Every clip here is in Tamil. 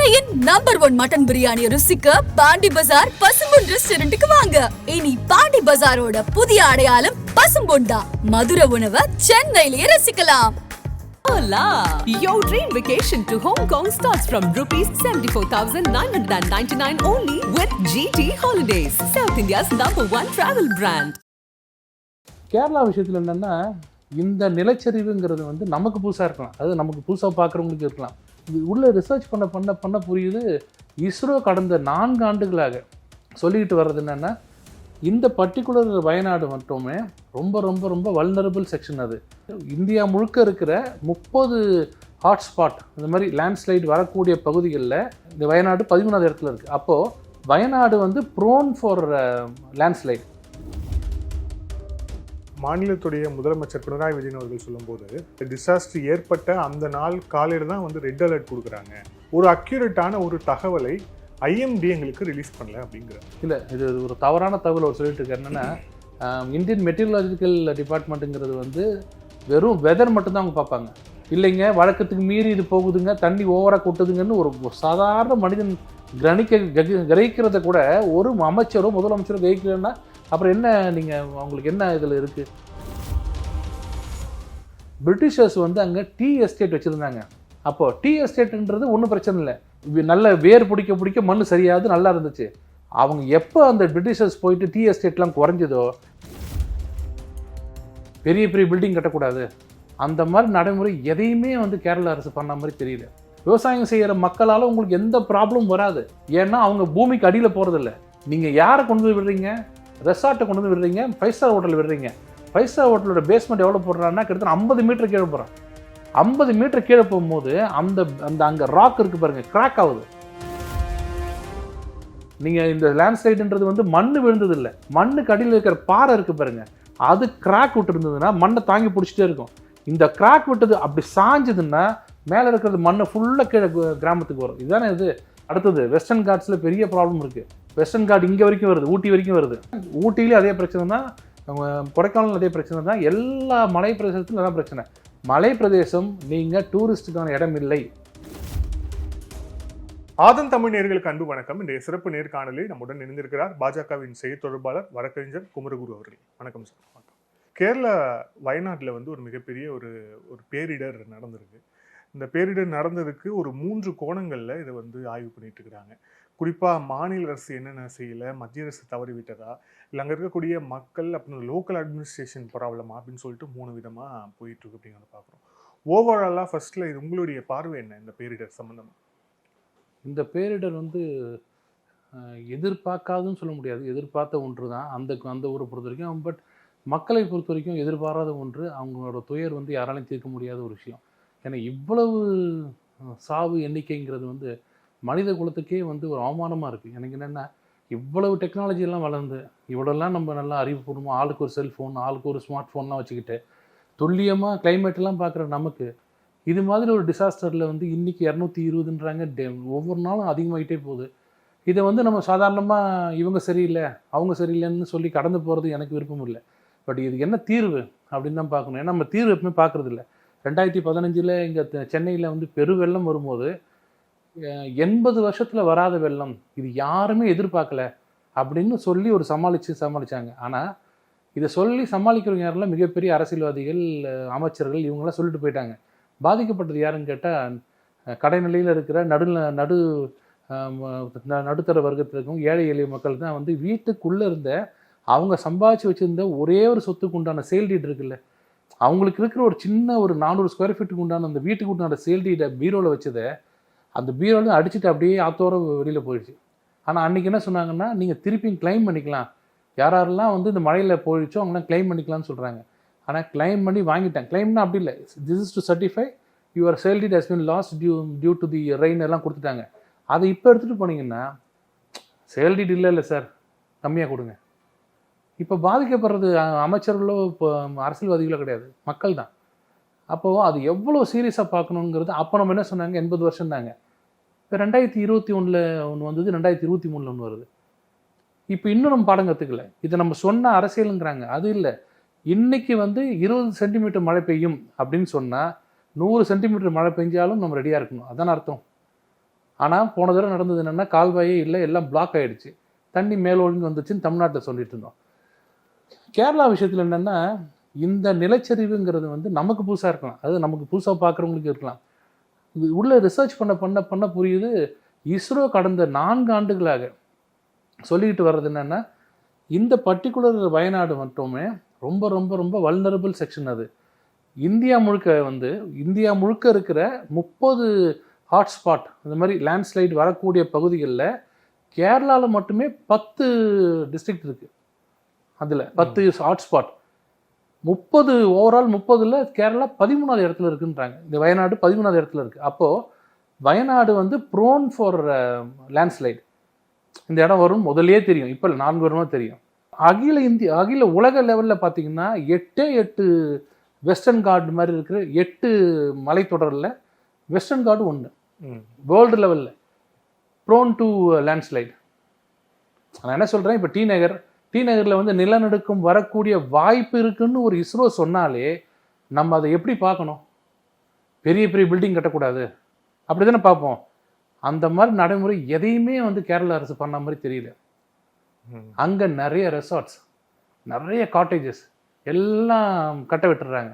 சென்னையின் நம்பர் 1 மட்டன் பிரியாணி ருசிக்க பாண்டி பஜார் பசும்பொன் ரெஸ்டாரண்ட்டுக்கு வாங்க. இனி பாண்டி பஜாரோட புதிய அடையாளம் பசும்பொன் தான். மதுரை உணவை சென்னையிலேயே ரசிக்கலாம். Hola! Your dream vacation to Hong Kong starts from rupees 74,999 only with GT Holidays, South India's #1 travel brand. Kerala விஷயத்தில் என்னென்னா, இந்த நிலச்சரிவுங்கிறது வந்து நமக்கு புதுசாக இருக்கலாம், அது நமக்கு புதுசாக பார்க்குறவங்களுக்கு இருக்கலாம். இது உள்ள ரிசர்ச் பண்ண புரியுது. இஸ்ரோ கடந்த 4 ஆண்டுகளாக சொல்லிக்கிட்டு வர்றது என்னென்னா, இந்த பர்டிகுலர் வயநாடு மட்டுமே ரொம்ப ரொம்ப ரொம்ப வல்னரபிள் செக்ஷன். அது இந்தியா முழுக்க இருக்கிற 30 ஹாட்ஸ்பாட் இந்த மாதிரி லேண்ட்ஸ்லைட் வரக்கூடிய பகுதிகளில் இந்த வயநாடு 13வது இடத்துல இருக்குது. அப்போது வயநாடு வந்து ப்ரோன் ஃபார் லேண்ட்ஸ்லைட். மாநிலத்துடைய முதலமைச்சர் பினராயி விஜயன் அவர்கள் சொல்லும்போது, டிசாஸ்டர் ஏற்பட்ட அந்த நாள் காலையில் தான் வந்து ரெட் அலர்ட் கொடுக்குறாங்க, ஒரு அக்யூரேட்டான ஒரு தகவலை ஐஎம்டி எங்களுக்கு ரிலீஸ் பண்ணல அப்படிங்கிறாங்க. இல்லை, இது ஒரு தவறான தகவல் அவர் சொல்லிட்டு இருக்காரு. என்னென்னா, இந்தியன் மெட்டீரியலாஜிக்கல் டிபார்ட்மெண்ட்டுங்கிறது வந்து வெறும் வெதர் மட்டும்தான் அவங்க பார்ப்பாங்க. இல்லைங்க, வழக்கத்துக்கு மீறி இது போகுதுங்க, தண்ணி ஓவராக கொட்டுதுங்கன்னு ஒரு சாதாரண மனிதன் கிரகிக்கிறத கூட ஒரு அமைச்சரோ முதலமைச்சரோ கிரகிக்கலன்னா அப்புறம் என்ன, நீங்கள் அவங்களுக்கு என்ன இதில் இருக்குது? பிரிட்டிஷர்ஸ் வந்து அங்கே டீ எஸ்டேட் வச்சுருந்தாங்க. அப்போது டீ எஸ்டேட்டுன்றது ஒன்றும் பிரச்சனை இல்லை, நல்ல வேர் பிடிக்க மண் சரியாது நல்லா இருந்துச்சு. அவங்க எப்போ அந்த பிரிட்டிஷர்ஸ் போயிட்டு டீ எஸ்டேட்லாம் குறைஞ்சதோ, பெரிய பெரிய பில்டிங் கட்டக்கூடாது அந்த மாதிரி நடைமுறை எதையுமே வந்து கேரளா அரசு பண்ண மாதிரி தெரியல. விவசாயம் செய்கிற மக்களால் உங்களுக்கு எந்த ப்ராப்ளமும் வராது. ஏன்னா அவங்க பூமிக்கு அடியில் போகிறதில்ல. நீங்கள் யாரை கொண்டு போய் விடுறீங்க? ரெசார்ட்டை கொண்டு வந்து விடுறீங்க, 5 ஸ்டார் ஹோட்டல் விடுறீங்க. 5 ஸ்டார் ஹோட்டலோட பேஸ்மெண்ட் எவ்வளோ போடுறான்னா கிட்டத்தட்ட 50 மீட்டர் கீழே போகிறான். 50 மீட்டர் கீழே போகும்போது அந்த அந்த அங்கே ராக் இருக்குது பாருங்கள், கிராக் ஆகுது. நீங்கள் இந்த லேண்ட்ஸ்லைடுன்றது வந்து மண் விழுந்தது இல்லை, மண்ணுக்கு அடியில் இருக்கிற பாறை இருக்குது பாருங்கள், அது கிராக் விட்டு இருந்ததுன்னா மண்ணை தாங்கி பிடிச்சிட்டே இருக்கும். இந்த கிராக் விட்டது அப்படி சாஞ்சதுன்னா மேலே இருக்கிறது மண்ணை ஃபுல்லாக கீழே கிராமத்துக்கு வரும். இதுதானே இது. அடுத்தது வெஸ்டர்ன் காட்ஸில் பெரிய ப்ராப்ளம் இருக்குது. வெஸ்டர்ன் காட் இங்கே வரைக்கும் வருது, ஊட்டி வரைக்கும் வருது. ஊட்டியிலே அதே பிரச்சனை தான், கொடைக்கானல் அதே பிரச்சனை தான், எல்லா மலை பிரதேசத்துலையும் அதான் பிரச்சனை. மலை பிரதேசம் நீங்கள் டூரிஸ்ட்டுக்கான இடம் இல்லை. ஆதன் தமிழ் நேயர்களுக்கு அன்பு வணக்கம். இன்றைய சிறப்பு நேர்காணலில் நம்முடன் இணைந்திருக்கிறார் பாஜகவின் செய்தி தொடர்பாளர் வழக்கறிஞர் குமரகுரு அவர்கள். வணக்கம் சார். வணக்கம். கேரளா வயநாட்டில் வந்து ஒரு மிகப்பெரிய ஒரு பேரிடர் நடந்திருக்கு. இந்த பேரிடர் நடந்ததுக்கு ஒரு 3 கோணங்களில் இதை வந்து ஆய்வு பண்ணிட்டு இருக்கிறாங்க. குறிப்பாக மாநில அரசு என்னென்ன செய்யலை, மத்திய அரசு தவறிவிட்டதா, இல்லை அங்கே இருக்கக்கூடிய மக்கள் அப்புறம் லோக்கல் அட்மினிஸ்ட்ரேஷன் ப்ராப்ளமா அப்படின்னு சொல்லிட்டு 3 விதமாக போயிட்டுருக்கு அப்படிங்கிறத பார்க்குறோம். ஓவராலாக ஃபர்ஸ்ட்டில் இது உங்களுடைய பார்வை என்ன இந்த பேரிடர் சம்மந்தமாக? இந்த பேரிடர் வந்து எதிர்பார்க்காதுன்னு சொல்ல முடியாது, எதிர்பார்த்த ஒன்று தான் அந்த ஊரை பொறுத்த வரைக்கும். பட் மக்களை பொறுத்த வரைக்கும் எதிர்பாராத ஒன்று. அவங்களோட துயர் வந்து யாராலையும் தீர்க்க முடியாத ஒரு விஷயம். ஏன்னா இவ்வளவு சாவு எண்ணிக்கைங்கிறது வந்து மனித குலத்துக்கே வந்து ஒரு அவமானமாக இருக்குது. எனக்கு என்னென்னா, இவ்வளவு டெக்னாலஜியெல்லாம் வளர்ந்து இவ்வளோலாம் நம்ம நல்லா அறிவுபூர்வமாக ஆளுக்கு ஒரு செல்ஃபோன், ஆளுக்கு ஒரு ஸ்மார்ட் ஃபோன்லாம் வச்சுக்கிட்டு துல்லியமாக கிளைமேட்டெல்லாம் பார்க்குற நமக்கு இது மாதிரி ஒரு டிசாஸ்டரில் வந்து இன்றைக்கி 220ன்றாங்க. ஒவ்வொரு நாளும் அதிகமாகிட்டே போகுது. இதை வந்து நம்ம சாதாரணமாக இவங்க சரியில்லை அவங்க சரியில்லைன்னு சொல்லி கடந்து போகிறது எனக்கு விருப்பம் இல்லை. பட் இதுக்கு என்ன தீர்வு அப்படின்னு தான் பார்க்கணும். ஏன்னா நம்ம தீர்வு எப்பவுமே பார்க்குறது இல்லை. 2015 இங்கே சென்னையில் வந்து பெருவெள்ளம் வரும்போது 80 வருஷத்தில் வராத வெள்ளம், இது யாருமே எதிர்பார்க்கல அப்படின்னு சொல்லி ஒரு சமாளித்தாங்க. ஆனால் இதை சொல்லி சமாளிக்கிறவங்க யாரெல்லாம் மிகப்பெரிய அரசியல்வாதிகள், அமைச்சர்கள், இவங்களாம் சொல்லிட்டு போயிட்டாங்க. பாதிக்கப்பட்டது யாருன்னு கேட்டால் கடைநிலையில் இருக்கிற நடுத்தர வர்க்கத்தில் இருக்கும் ஏழை எளிய மக்கள் தான். வந்து வீட்டுக்குள்ளே இருந்த அவங்க சம்பாதிச்சு வச்சுருந்த ஒரே ஒரு சொத்துக்கு உண்டான சேல் டீட் இருக்குல்ல, அவங்களுக்கு இருக்கிற ஒரு சின்ன ஒரு 400 ஸ்கொயர் ஃபீட்டுக்கு உண்டான அந்த வீட்டுக்கு உண்டான சேல் டீட்டை பீரோவில் வச்சதை அந்த பீரோவில் அடிச்சுட்டு அப்படியே ஆத்தோரம் வெளியில் போயிடுச்சு. ஆனால் அன்றைக்கி என்ன சொன்னாங்கன்னா, நீங்கள் திருப்பியும் கிளைம் பண்ணிக்கலாம், யாரெல்லாம் வந்து இந்த மழையில் போயிடுச்சோ அவங்களாம் கிளைம் பண்ணிக்கலாம்னு சொல்கிறாங்க. ஆனால் கிளைம் பண்ணி வாங்கிட்டேன். கிளைம்னா அப்படி இல்லை, this is to certify your sale deed has been lost due to the rain எல்லாம் கொடுத்துட்டாங்க. அதை இப்போ எடுத்துகிட்டு போனீங்கன்னா சேல் டீட் இல்லை சார், கம்மியாக கொடுங்க. இப்போ பாதிக்கப்படுறது அமைச்சர்களோ இப்போ அரசியல்வாதிகளோ கிடையாது, மக்கள் தான். அப்போது அது எவ்வளோ சீரியஸாக பார்க்கணுங்கிறது. அப்போ நம்ம என்ன சொன்னாங்க, 80 வருஷம் தாங்க. இப்போ 2021 ஒன்று வந்தது, 2023 ஒன்று வருது. இப்போ இன்னும் நம்ம பாடம் கற்றுக்கல. இதை நம்ம சொன்ன அரசியலுங்கிறாங்க, அது இல்லை. இன்றைக்கி வந்து 20 சென்டிமீட்டர் மழை பெய்யும் அப்படின்னு சொன்னால் 100 சென்டிமீட்டர் மழை பெஞ்சாலும் நம்ம ரெடியாக இருக்கணும். அதான அர்த்தம். ஆனால் போன தடவை நடந்தது என்னென்னா கால்வாயே இல்லை, எல்லாம் பிளாக் ஆகிடுச்சு, தண்ணி மேலோங்கி வந்துச்சுன்னு தமிழ்நாட்டில் சொல்லிட்டு இருந்தோம். கேரளா விஷயத்தில் என்னென்னா இந்த நிலச்சரிவுங்கிறது வந்து நமக்கு புதுசாக இருக்கலாம், அது நமக்கு புதுசாக பார்க்குறவங்களுக்கு இருக்கலாம். இது உள்ள ரிசர்ச் பண்ண புரியுது. இஸ்ரோ கடந்த 4 ஆண்டுகளாக சொல்லிக்கிட்டு வர்றது என்னென்னா இந்த பர்டிகுலர் வயநாடு மட்டுமே ரொம்ப ரொம்ப ரொம்ப வல்னரபிள் செக்ஷன். அது இந்தியா முழுக்க இருக்கிற 30 ஹாட்ஸ்பாட் இந்த மாதிரி லேண்ட்ஸ்லைட் வரக்கூடிய பகுதிகளில் கேரளாவில் மட்டுமே 10 டிஸ்ட்ரிக்ட் இருக்குது. அதில் 10 ஹாட்ஸ்பாட், 30 ஓவரால் 30ல் கேரளா 13வது இடத்துல இருக்குன்றாங்க. இந்த வயநாடு 13வது இடத்துல இருக்குது. அப்போது வயநாடு வந்து ப்ரோன் ஃபார் லேண்ட்ஸ்லைட். இந்த இடம் வரும் முதலே தெரியும், இப்போ 4 வருமா தெரியும். அகில உலக லெவலில் பார்த்தீங்கன்னா 8 வெஸ்டர்ன் காட் மாதிரி இருக்கிற 8 மலைத்தொடரில் வெஸ்டர்ன் காடு 1 வேர்ல்டு லெவலில் ப்ரோன் டு லேண்ட்ஸ்லைட். நான் என்ன சொல்கிறேன், இப்போ டி நகரில் வந்து நிலநடுக்கம் வரக்கூடிய வாய்ப்பு இருக்குன்னு ஒரு இஸ்ரோ சொன்னாலே நம்ம அதை எப்படி பார்க்கணும்? பெரிய பெரிய பில்டிங் கட்டக்கூடாது அப்படி தானே பார்ப்போம். அந்த மாதிரி நடைமுறை எதையுமே வந்து கேரளா அரசு பண்ண மாதிரி தெரியல. அங்கே நிறைய ரெசார்ட்ஸ், நிறைய காட்டேஜஸ் எல்லாம் கட்ட விட்டுறாங்க.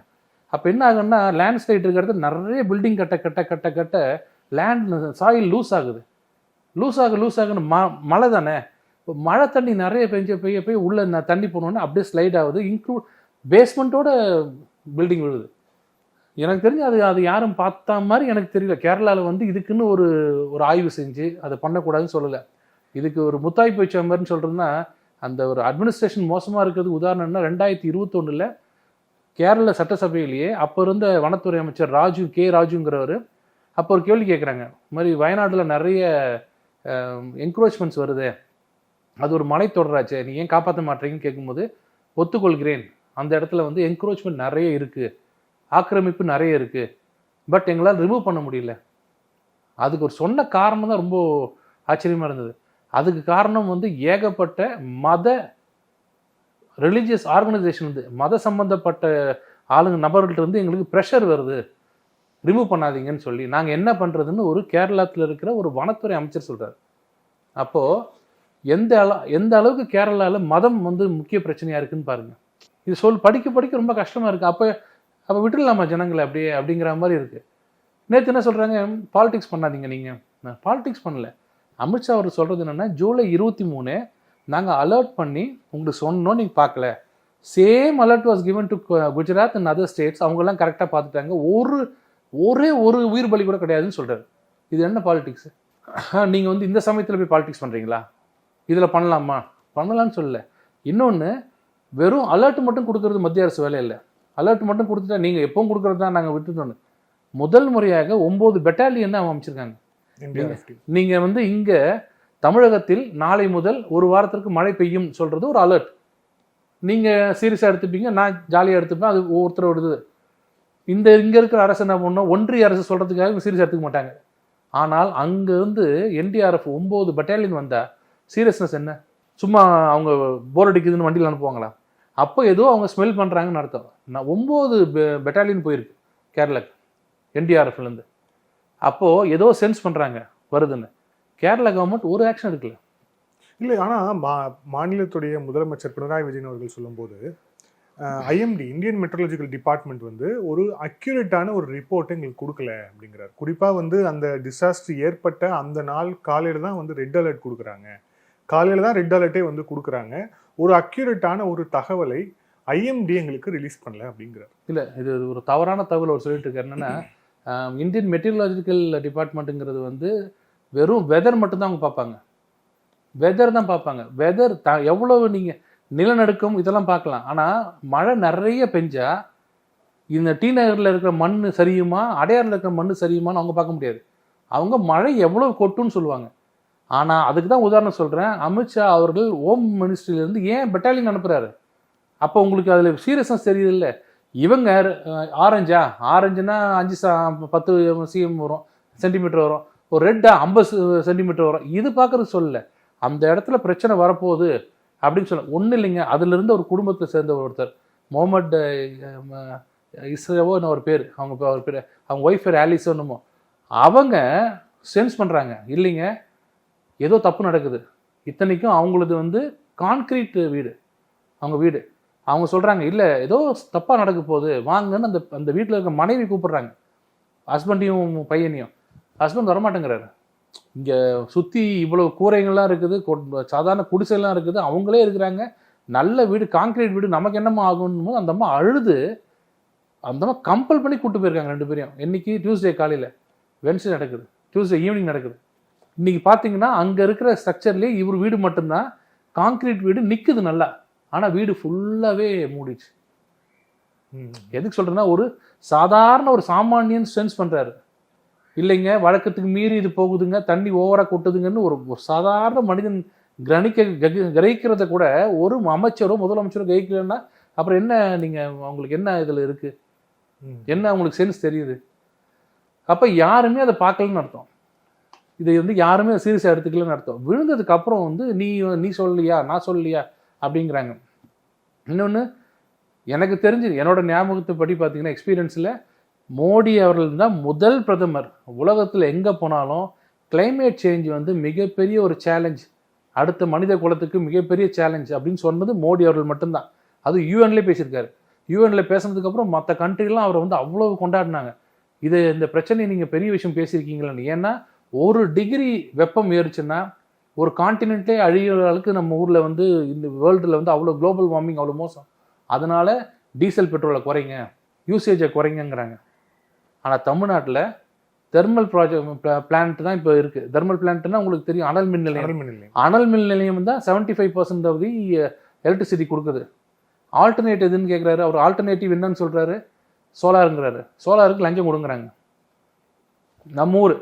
அப்போ என்ன ஆகுன்னா லேண்ட்ஸ்லைட் இருக்கிறது நிறைய பில்டிங் கட்ட லேண்ட் சாயில் லூஸ் ஆகுன்னு மழை தானே, இப்போ மழை தண்ணி நிறைய பெய்ய உள்ள தண்ணி போனோன்னே அப்படியே ஸ்லைட் ஆகுது, பேஸ்மெண்ட்டோட பில்டிங் விழுது. எனக்கு தெரிஞ்சு அது யாரும் பார்த்தா மாதிரி எனக்கு தெரியல. கேரளாவில் வந்து இதுக்குன்னு ஒரு ஆய்வு செஞ்சு அதை பண்ணக்கூடாதுன்னு சொல்லலை. இதுக்கு ஒரு முத்தாய்ப்பு வச்ச மாதிரின்னு சொல்கிறதுனா அந்த ஒரு அட்மினிஸ்ட்ரேஷன் மோசமாக இருக்கிறது உதாரணம்னா 2021 கேரள சட்டசபையிலேயே அப்போ இருந்த வனத்துறை அமைச்சர் கே ராஜுங்கிறவர் அப்போ ஒரு கேள்வி கேட்குறாங்க, இந்த மாதிரி வயநாட்டில் நிறைய என்க்ரோச்மெண்ட்ஸ் வருது, அது ஒரு மலை தொடராச்சு, நீ ஏன் காப்பாற்ற மாட்டீங்கன்னு கேட்கும்போது ஒத்துக்கொள்கிறேன், அந்த இடத்துல வந்து என்க்ரோச்மெண்ட் நிறைய இருக்குது, ஆக்கிரமிப்பு நிறைய இருக்குது, பட் எங்களால் ரிமூவ் பண்ண முடியல. அதுக்கு ஒரு சொன்ன காரணம் தான் ரொம்ப ஆச்சரியமாக இருந்தது. அதுக்கு காரணம் வந்து ஏகப்பட்ட ரிலீஜியஸ் ஆர்கனைசேஷன் வந்து மத சம்பந்தப்பட்ட நபர்கள்ட்ட இருந்து எங்களுக்கு ப்ரெஷர் வருது, ரிமூவ் பண்ணாதீங்கன்னு சொல்லி. நாங்கள் என்ன பண்ணுறதுன்னு ஒரு கேரளாத்தில் இருக்கிற ஒரு வனத்துறை அமைச்சர் சொல்கிறார். அப்போது எந்த அளவுக்கு கேரளாவில் மதம் வந்து முக்கிய பிரச்சனையாக இருக்குன்னு பாருங்கள். இது படிக்க ரொம்ப கஷ்டமாக இருக்குது. அப்போ விட்டுடலாமா ஜனங்களை அப்படிங்கிற மாதிரி இருக்குது. நேற்று என்ன சொல்கிறாங்க, பாலிடிக்ஸ் பண்ணாதீங்க. நீங்கள் பாலிடிக்ஸ் பண்ணல. அமித்ஷா அவர் சொல்கிறது என்னென்னா ஜூலை 23 நாங்கள் அலர்ட் பண்ணி உங்களுக்கு சொன்னோம், நீங்கள் பார்க்கல. Same alert was given to Gujarat and other states, அவங்கெல்லாம் கரெக்டாக பார்த்துட்டாங்க, ஒரு உயிர் பலி கூட கிடையாதுன்னு சொல்கிறார். இது என்ன பாலிடிக்ஸ்? நீங்கள் வந்து இந்த சமயத்தில் போய் பாலிடிக்ஸ் பண்ணுறீங்களா? இதில் பண்ணலான்னு சொல்லலை. இன்னொன்று, வெறும் அலர்ட் மட்டும் கொடுக்கறது மத்திய அரசு வேலை இல்லை. அலர்ட் மட்டும் கொடுத்துட்டா நீங்கள் எப்பவும் கொடுக்குறது தான் நாங்கள் விட்டுட்டோன்னு. முதல் முறையாக 9 பெட்டாலியன் தான் அவங்க அமைச்சிருக்காங்க. நீங்கள் வந்து இங்கே தமிழகத்தில் நாளை முதல் ஒரு வாரத்திற்கு மழை பெய்யும் சொல்கிறது ஒரு அலர்ட். நீங்கள் சீரியஸாக எடுத்துப்பீங்க, நான் ஜாலியாக எடுத்துப்பேன், அது ஒவ்வொருத்தர் விடுது. இங்கே இருக்கிற அரசு என்ன பண்ணோம், ஒன்றிய அரசு சொல்கிறதுக்காக சீரியஸாக எடுத்துக்க மாட்டாங்க. ஆனால் அங்கே வந்து NDRF 9 பெட்டாலியன் வந்தால் சீரியஸ்னஸ் என்ன? சும்மா அவங்க போர் அடிக்குதுன்னு வண்டியில் அனுப்புவாங்களா? அப்போ ஏதோ அவங்க ஸ்மெல் பண்ணுறாங்கன்னு அர்த்தம். 9 பெட்டாலியன் போயிருக்கு கேரளாக்கு NDRFலேருந்து. அப்போது ஏதோ சென்ஸ் பண்ணுறாங்க வருதுன்னு. கேரளா கவர்மெண்ட் ஒரு ஆக்ஷன் எடுக்கல. இல்லை, ஆனால் மாநிலத்துடைய முதலமைச்சர் பினராயி விஜயன் அவர்கள் சொல்லும்போது IMD இந்தியன் மெட்ரலஜிக்கல் டிபார்ட்மெண்ட் வந்து ஒரு அக்யூரேட்டான ஒரு ரிப்போர்ட்டை எங்களுக்கு கொடுக்கல அப்படிங்கிறார். குறிப்பாக வந்து அந்த டிசாஸ்டர் ஏற்பட்ட அந்த நாள் காலையில் தான் வந்து ரெட் அலர்ட் கொடுக்குறாங்க, காலையில் தான் ரெட் அலர்ட்டே வந்து கொடுக்குறாங்க. ஒரு அக்யூரேட்டான ஒரு தகவலை IMD எங்களுக்கு ரிலீஸ் பண்ணல அப்படிங்கிறார். இல்லை, இது ஒரு தவறான தகவல் அவர் சொல்லிட்டு இருக்காரு. என்னன்னா இந்தியன் மெட்டீரியலாஜிக்கல் டிபார்ட்மெண்ட்டுங்கிறது வந்து வெறும் வெதர் மட்டும்தான் அவங்க பார்ப்பாங்க. வெதர் தான் பார்ப்பாங்க. வெதர் எவ்வளவு நீங்கள் நிலநடுக்கம் இதெல்லாம் பார்க்கலாம். ஆனால் மழை நிறைய பெஞ்சா இந்த டி நகரில் இருக்கிற மண் சரியுமா, அடையாறில் இருக்கிற மண் சரியுமான்னு அவங்க பார்க்க முடியாது. அவங்க மழை எவ்வளோ கொட்டுன்னு சொல்லுவாங்க. ஆனால் அதுக்கு தான் உதாரணம் சொல்கிறேன், அமித்ஷா அவர்கள் ஹோம் மினிஸ்ட்ரியிலேருந்து ஏன் பெட்டாலியன் அனுப்புகிறாரு? அப்போ உங்களுக்கு அதில் சீரியஸ்னஸ் தெரியுது இல்லை? இவங்க ஆரஞ்சுனா 5-10 cm வரும், சென்டிமீட்டர் வரும், ஒரு ரெட்டா 50 சென்டிமீட்டர் வரும். இது பார்க்குறது சொல்லலை. அந்த இடத்துல பிரச்சனை வரப்போகுது அப்படின்னு சொல்ல ஒன்றும் இல்லைங்க. அதுலேருந்து ஒரு குடும்பத்தை சேர்ந்த ஒருத்தர் முகமது இஸ்ரேவோ என்ன ஒரு பேர், அவங்க ஒய்ஃப் பேர் ஆலிஸோன்னுமோ, அவங்க சென்ஸ் பண்ணுறாங்க, இல்லைங்க ஏதோ தப்பு நடக்குது. இத்தனைக்கும் அவங்களது வந்து கான்க்ரீட் வீடு, அவங்க வீடு. அவங்க சொல்கிறாங்க இல்லை ஏதோ தப்பாக நடக்க போகுது வாங்கன்னு அந்த அந்த வீட்டில் இருக்க மனைவி கூப்பிட்றாங்க, ஹஸ்பண்டையும் பையனையும். ஹஸ்பண்ட் வரமாட்டேங்கிறாரு. இங்கே சுற்றி இவ்வளோ கூரைகள்லாம் இருக்குது, சாதாரண குடிசைலாம் இருக்குது, அவங்களே இருக்கிறாங்க, நல்ல வீடு கான்க்ரீட் வீடு, நமக்கு என்னம்மா ஆகும்னு அந்த அம்மா அழுது அந்த அம்மா கம்பல் பண்ணி கூப்பிட்டு போயிருக்காங்க 2 பேரையும். இன்னைக்கு டியூஸ்டே காலையில், வென்ஸ்டே நடக்குது, டியூஸ்டே ஈவினிங் நடக்குது. இன்னைக்கு பார்த்தீங்கன்னா அங்கே இருக்கிற ஸ்ட்ரக்சர்லேயே இவர் வீடு மட்டும்தான் கான்க்ரீட் வீடு நிற்குது நல்லா, ஆனால் வீடு ஃபுல்லாகவே மூடிச்சு. எதுக்கு சொல்கிறேன்னா, ஒரு சாதாரண ஒரு சாமானியன் சென்ஸ் பண்ணுறாரு, இல்லைங்க வழக்கத்துக்கு மீறி இது போகுதுங்க, தண்ணி ஓவராக கொட்டுதுங்கன்னு ஒரு சாதாரண மனிதன் கிரகிக்கிறத கூட ஒரு அமைச்சரோ முதலமைச்சரோ கிரகிக்கலன்னா அப்புறம் என்ன, நீங்கள் அவங்களுக்கு என்ன இதில் இருக்குது, என்ன அவங்களுக்கு சென்ஸ் தெரியுது? அப்போ யாருமே அதை பார்க்கலன்னு அர்த்தம், இதை வந்து யாருமே சீரியஸாக எடுத்துக்கலன்னு அர்த்தம். விழுந்ததுக்கு அப்புறம் வந்து நீ சொல்லலையா நான் சொல்லலையா அப்படிங்கிறாங்க. இன்னொன்று எனக்கு தெரிஞ்சு என்னோட ஞாபகத்தைப்படி பார்த்தீங்கன்னா எக்ஸ்பீரியன்ஸில் மோடி அவர்கள் தான் முதல் பிரதமர் உலகத்தில் எங்கே போனாலும் கிளைமேட் சேஞ்ச் வந்து மிகப்பெரிய ஒரு சேலஞ்ச், அடுத்த மனித குலத்துக்கு மிகப்பெரிய சேலஞ்ச் அப்படின்னு சொன்னது மோடி அவர்கள் மட்டும்தான். அது யூஎன்லேயே பேசியிருக்காரு. யூஎன்ல பேசுனதுக்கப்புறம் மற்ற கண்ட்ரிலாம் அவரை வந்து அவ்வளோ கொண்டாடினாங்க. இந்த பிரச்சனையை நீங்கள் பெரிய விஷயம் பேசியிருக்கீங்களான்னு. ஏன்னா 1 டிகிரி வெப்பம் ஏறிச்சுன்னா ஒரு கான்டினென்ட்டே அழிகிற அளவுக்கு நம்ம ஊரில் வந்து இந்த வேர்ல்டில் வந்து அவ்வளோ குளோபல் வார்மிங் அவ்வளோ மோசம். அதனால் டீசல் பெட்ரோலை குறைங்க, யூசேஜை குறைங்கிறாங்க. ஆனால் தமிழ்நாட்டில் தெர்மல் பிளான்ட் தான் இப்போ இருக்குது. தெர்மல் பிளான்ட்னா உங்களுக்கு தெரியும், அனல் மின் நிலையம். அனல் மின் நிலையம் தான் 75% ஆஃப் தி எலக்ட்ரிசிட்டி கொடுக்குது. ஆல்டர்னேட் எதுன்னு கேட்குறாரு அவர். ஆல்டர்னேட்டிவ் என்னன்னு சொல்கிறாரு, சோலாருங்கிறாரு. சோலாருக்கு லஞ்சம் கொடுங்குறாங்க. நம்ம ஊர்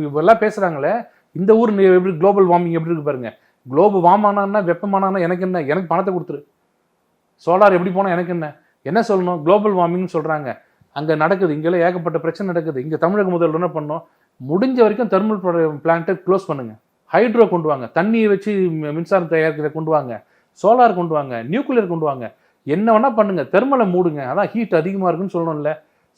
இவெல்லாம் பேசுகிறாங்களே, இந்த ஊர் எப்படி குளோபல் வார்மிங் எப்படி இருக்கு பாருங்க. குளோபல் வார்ம் ஆனான்னா வெப்பமானா எனக்கு என்ன, எனக்கு பணத்தை கொடுத்துரு. சோலார் எப்படி போனால் எனக்கு என்ன சொல்லணும், குளோபல் வார்மிங்னு சொல்கிறாங்க. அங்கே நடக்குது, இங்கெல்லாம் ஏகப்பட்ட பிரச்சனை நடக்குது. இங்கே தமிழக முதல்வர் என்ன பண்ணோம், முடிஞ்ச வரைக்கும் தெர்மல் பிளான்ட்டை க்ளோஸ் பண்ணுங்க, ஹைட்ரோ கொண்டு வாங்க, தண்ணியை வச்சு மின்சாரம் தயாரிக்கிறத கொண்டு வாங்க, சோலார் கொண்டு வாங்க, நியூக்ளியர் கொண்டு வாங்க, என்ன வேணால் பண்ணுங்க, தெர்மலை மூடுங்க, அதான் ஹீட் அதிகமாக இருக்குன்னு சொல்லணும்ல.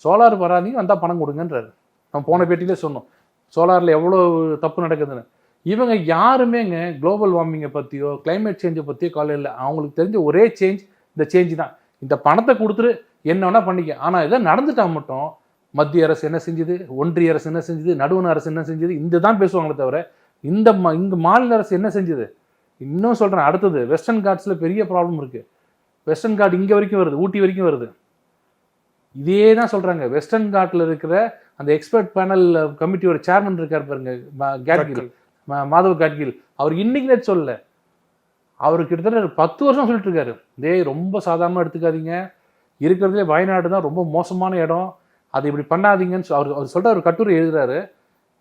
சோலார் வராதீங்க, வந்தால் பணம் கொடுங்கன்றாரு. நம்ம போன பேட்டியிலே சொன்னோம் சோலாரில் எவ்வளோ தப்பு நடக்குதுன்னு. இவங்க யாருமேங்க குளோபல் வார்மிங்கை பற்றியோ கிளைமேட் சேஞ்சை பற்றியோ காலையில் இல்லை. அவங்களுக்கு தெரிஞ்ச ஒரே சேஞ்ச் இந்த சேஞ்ச் தான். இந்த பணத்தை கொடுத்துட்டு என்ன வேணால் பண்ணிக்க. ஆனால் இதை நடந்துட்டா மட்டும் மத்திய அரசு என்ன செஞ்சுது, ஒன்றிய அரசு என்ன செஞ்சுது, நடுவண் அரசு என்ன செஞ்சுது, இந்த தான் பேசுவாங்களே தவிர இங்கே மாநில அரசு என்ன செஞ்சுது. இன்னும் சொல்கிறேன், அடுத்தது வெஸ்டர்ன் காட்ஸில் பெரிய ப்ராப்ளம் இருக்குது. வெஸ்டர்ன் காட் இங்கே வரைக்கும் வருது, ஊட்டி வரைக்கும் வருது. இதே தான் சொல்கிறாங்க. வெஸ்டர்ன் காட்டில் இருக்கிற அந்த எக்ஸ்பர்ட் பேனல் கமிட்டியோட சேர்மன் இருக்கார் பாருங்க, கேட்கில், மாதவ் காட்கில். அவர் இன்னைக்கு நேற்று சொல்லலை, அவர் கிட்டத்தட்ட 10 வருஷம் சொல்லிட்டு இருக்காரு, ரொம்ப சாதாரணமாக எடுத்துக்காதீங்க, இருக்கிறதுலே வயநாடு தான் ரொம்ப மோசமான இடம், அது இப்படி பண்ணாதீங்கன்னு அவர் சொல்கிற ஒரு கட்டுரை எழுதுறாரு.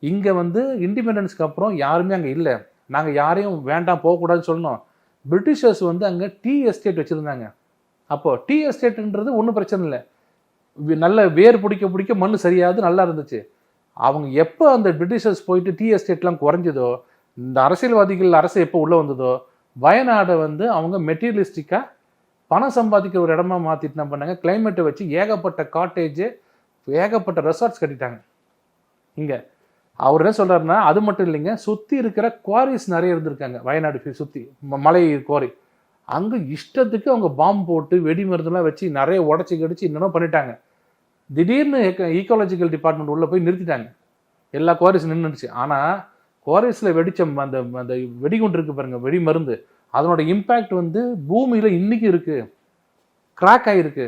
இங்கே வந்து இண்டிபெண்டன்ஸ்க்கு அப்புறம் யாருமே அங்கே இல்லை, நாங்கள் யாரையும் வேண்டாம் போகக்கூடாதுன்னு சொல்லணும். பிரிட்டிஷர்ஸ் வந்து அங்கே டீ எஸ்டேட் வச்சுருந்தாங்க. அப்போது டீ எஸ்டேட்டுன்றது ஒன்றும் பிரச்சனை இல்லை, நல்ல வேர் பிடிக்க மண் சரியாது, நல்லா இருந்துச்சு. அவங்க எப்போ அந்த பிரிட்டிஷர்ஸ் போயிட்டு டீ எஸ்டேட்லாம் குறைஞ்சதோ, இந்த அரசியல்வாதிகள் அரசு எப்போ உள்ளே வந்ததோ, வயநாடை வந்து அவங்க மெட்டீரியலிஸ்டிக்காக பணம் சம்பாதிக்கிற ஒரு இடமா மாற்றிட்டு என்ன பண்ணாங்க, கிளைமேட்டை வச்சு ஏகப்பட்ட காட்டேஜ், ஏகப்பட்ட ரெசார்ட்ஸ் கட்டிட்டாங்க. இங்கே அவர் என்ன சொல்கிறாருன்னா, அது மட்டும் இல்லைங்க, சுற்றி இருக்கிற குவாரிஸ் நிறைய இருந்திருக்காங்க வயநாடு சுற்றி, மலை குவாரி. அங்கே இஷ்டத்துக்கு அவங்க பாம்பு போட்டு வெடி மருந்துலாம் வச்சு நிறைய உடச்சி கடிச்சு இன்னும் பண்ணிட்டாங்க. திடீர்னு ஈக்காலஜிக்கல் டிபார்ட்மெண்ட் உள்ளே போய் நிறுத்திட்டாங்க, எல்லா குவாரிஸ் நின்றுச்சு. ஆனால் குவாரிஸில் வெடித்த அந்த அந்த வெடிகுண்டு இருக்குது பாருங்க, வெடி மருந்து, அதனோட இம்பேக்ட் வந்து பூமியில் இன்றைக்கி இருக்குது, கிராக் ஆகிருக்கு.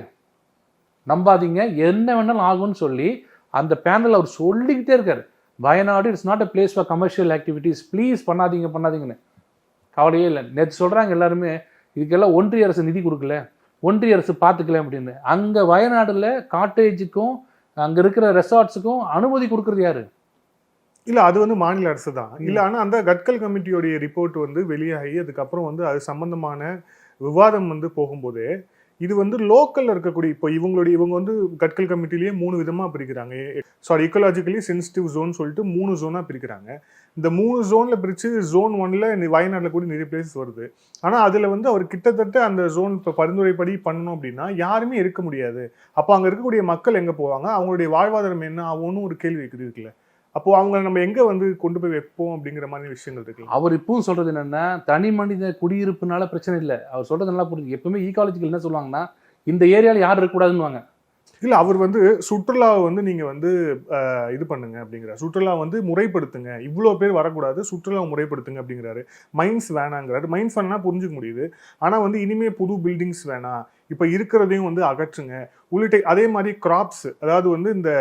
நம்பாதீங்க, என்ன வேணாலும் ஆகும்னு சொல்லி அந்த பேனல் அவர் சொல்லிக்கிட்டே இருக்கார். Wayanad it's not a place for commercial activities, please பண்ணாதீங்கன்னு. கவலையே இல்லை. நேற்று சொல்கிறாங்க எல்லாருமே, இதுக்கெல்லாம் ஒன்றிய அரசு நிதி கொடுக்கல, ஒன்றிய அரசு பார்த்துக்கல அப்படின்னு. அங்கே வயநாடுல காட்டேஜுக்கும் அங்கே இருக்கிற ரெசார்ட்ஸுக்கும் அனுமதி கொடுக்குறது யாரு? இல்லை, அது வந்து மாநில அரசு தான். இல்லை, ஆனால் அந்த கட்கல் கமிட்டியோடைய ரிப்போர்ட் வந்து வெளியாகி அதுக்கப்புறம் வந்து அது சம்பந்தமான விவாதம் வந்து போகும்போது, இது வந்து லோக்கல்ல இருக்கக்கூடிய, இப்போ இவங்க வந்து கட்கல் கமிட்டிலேயே 3 விதமாக பிரிக்கிறாங்க. ஈக்கோலாஜிக்கலி சென்சிட்டிவ் ஜோன் சொல்லிட்டு 3 ஜோனாக பிரிக்கிறாங்க. இந்த 3 ஜோனில் பிரித்து ஜோன் 1ல் வயநாட்டில் கூட நிறைய பிளேஸ் வருது. ஆனால் அதில் வந்து அவர் கிட்டத்தட்ட அந்த ஜோன் இப்போ பரிந்துரைப்படி பண்ணணும் அப்படின்னா யாருமே இருக்க முடியாது. அப்போ அங்கே இருக்கக்கூடிய மக்கள் எங்கே போவாங்க, அவங்களுடைய வாழ்வாதாரம் என்ன ஆகும்னு ஒரு கேள்வி இருக்குல்ல. அப்போ அவங்க நம்ம எங்க வந்து கொண்டு போய் வைப்போம் அப்படிங்கிற மாதிரி விஷயங்கள் இருக்கு. அவர் இப்பவும் சொல்றது என்னன்னா, தனி மனித குடியிருப்புனால பிரச்சனை இல்லை. அவர் சொல்றது நல்லா புரிஞ்சு. எப்பவுமே ஈகாலஜிக்கல் என்ன சொல்லுவாங்கன்னா, இந்த ஏரியால யாரும் இருக்கக்கூடாதுன்னு. இல்ல அவர் வந்து சுற்றுலாவை வந்து நீங்க வந்து இது பண்ணுங்க அப்படிங்கிறார். சுற்றுலா வந்து முறைப்படுத்துங்க, இவ்வளோ பேர் வரக்கூடாது, சுற்றுலாவை முறைப்படுத்துங்க அப்படிங்கிறாரு. மைன்ஸ் வேணாங்கிறாரு. மைன்ஸ் வேணா புரிஞ்சுக்க முடியுது. ஆனா வந்து இனிமே புது பில்டிங்ஸ் வேணாம், இப்ப இருக்கிறதையும் வந்து அகற்றுங்க உள்ளிட்ட. அதே மாதிரி கிராப்ஸ், அதாவது வந்து இந்த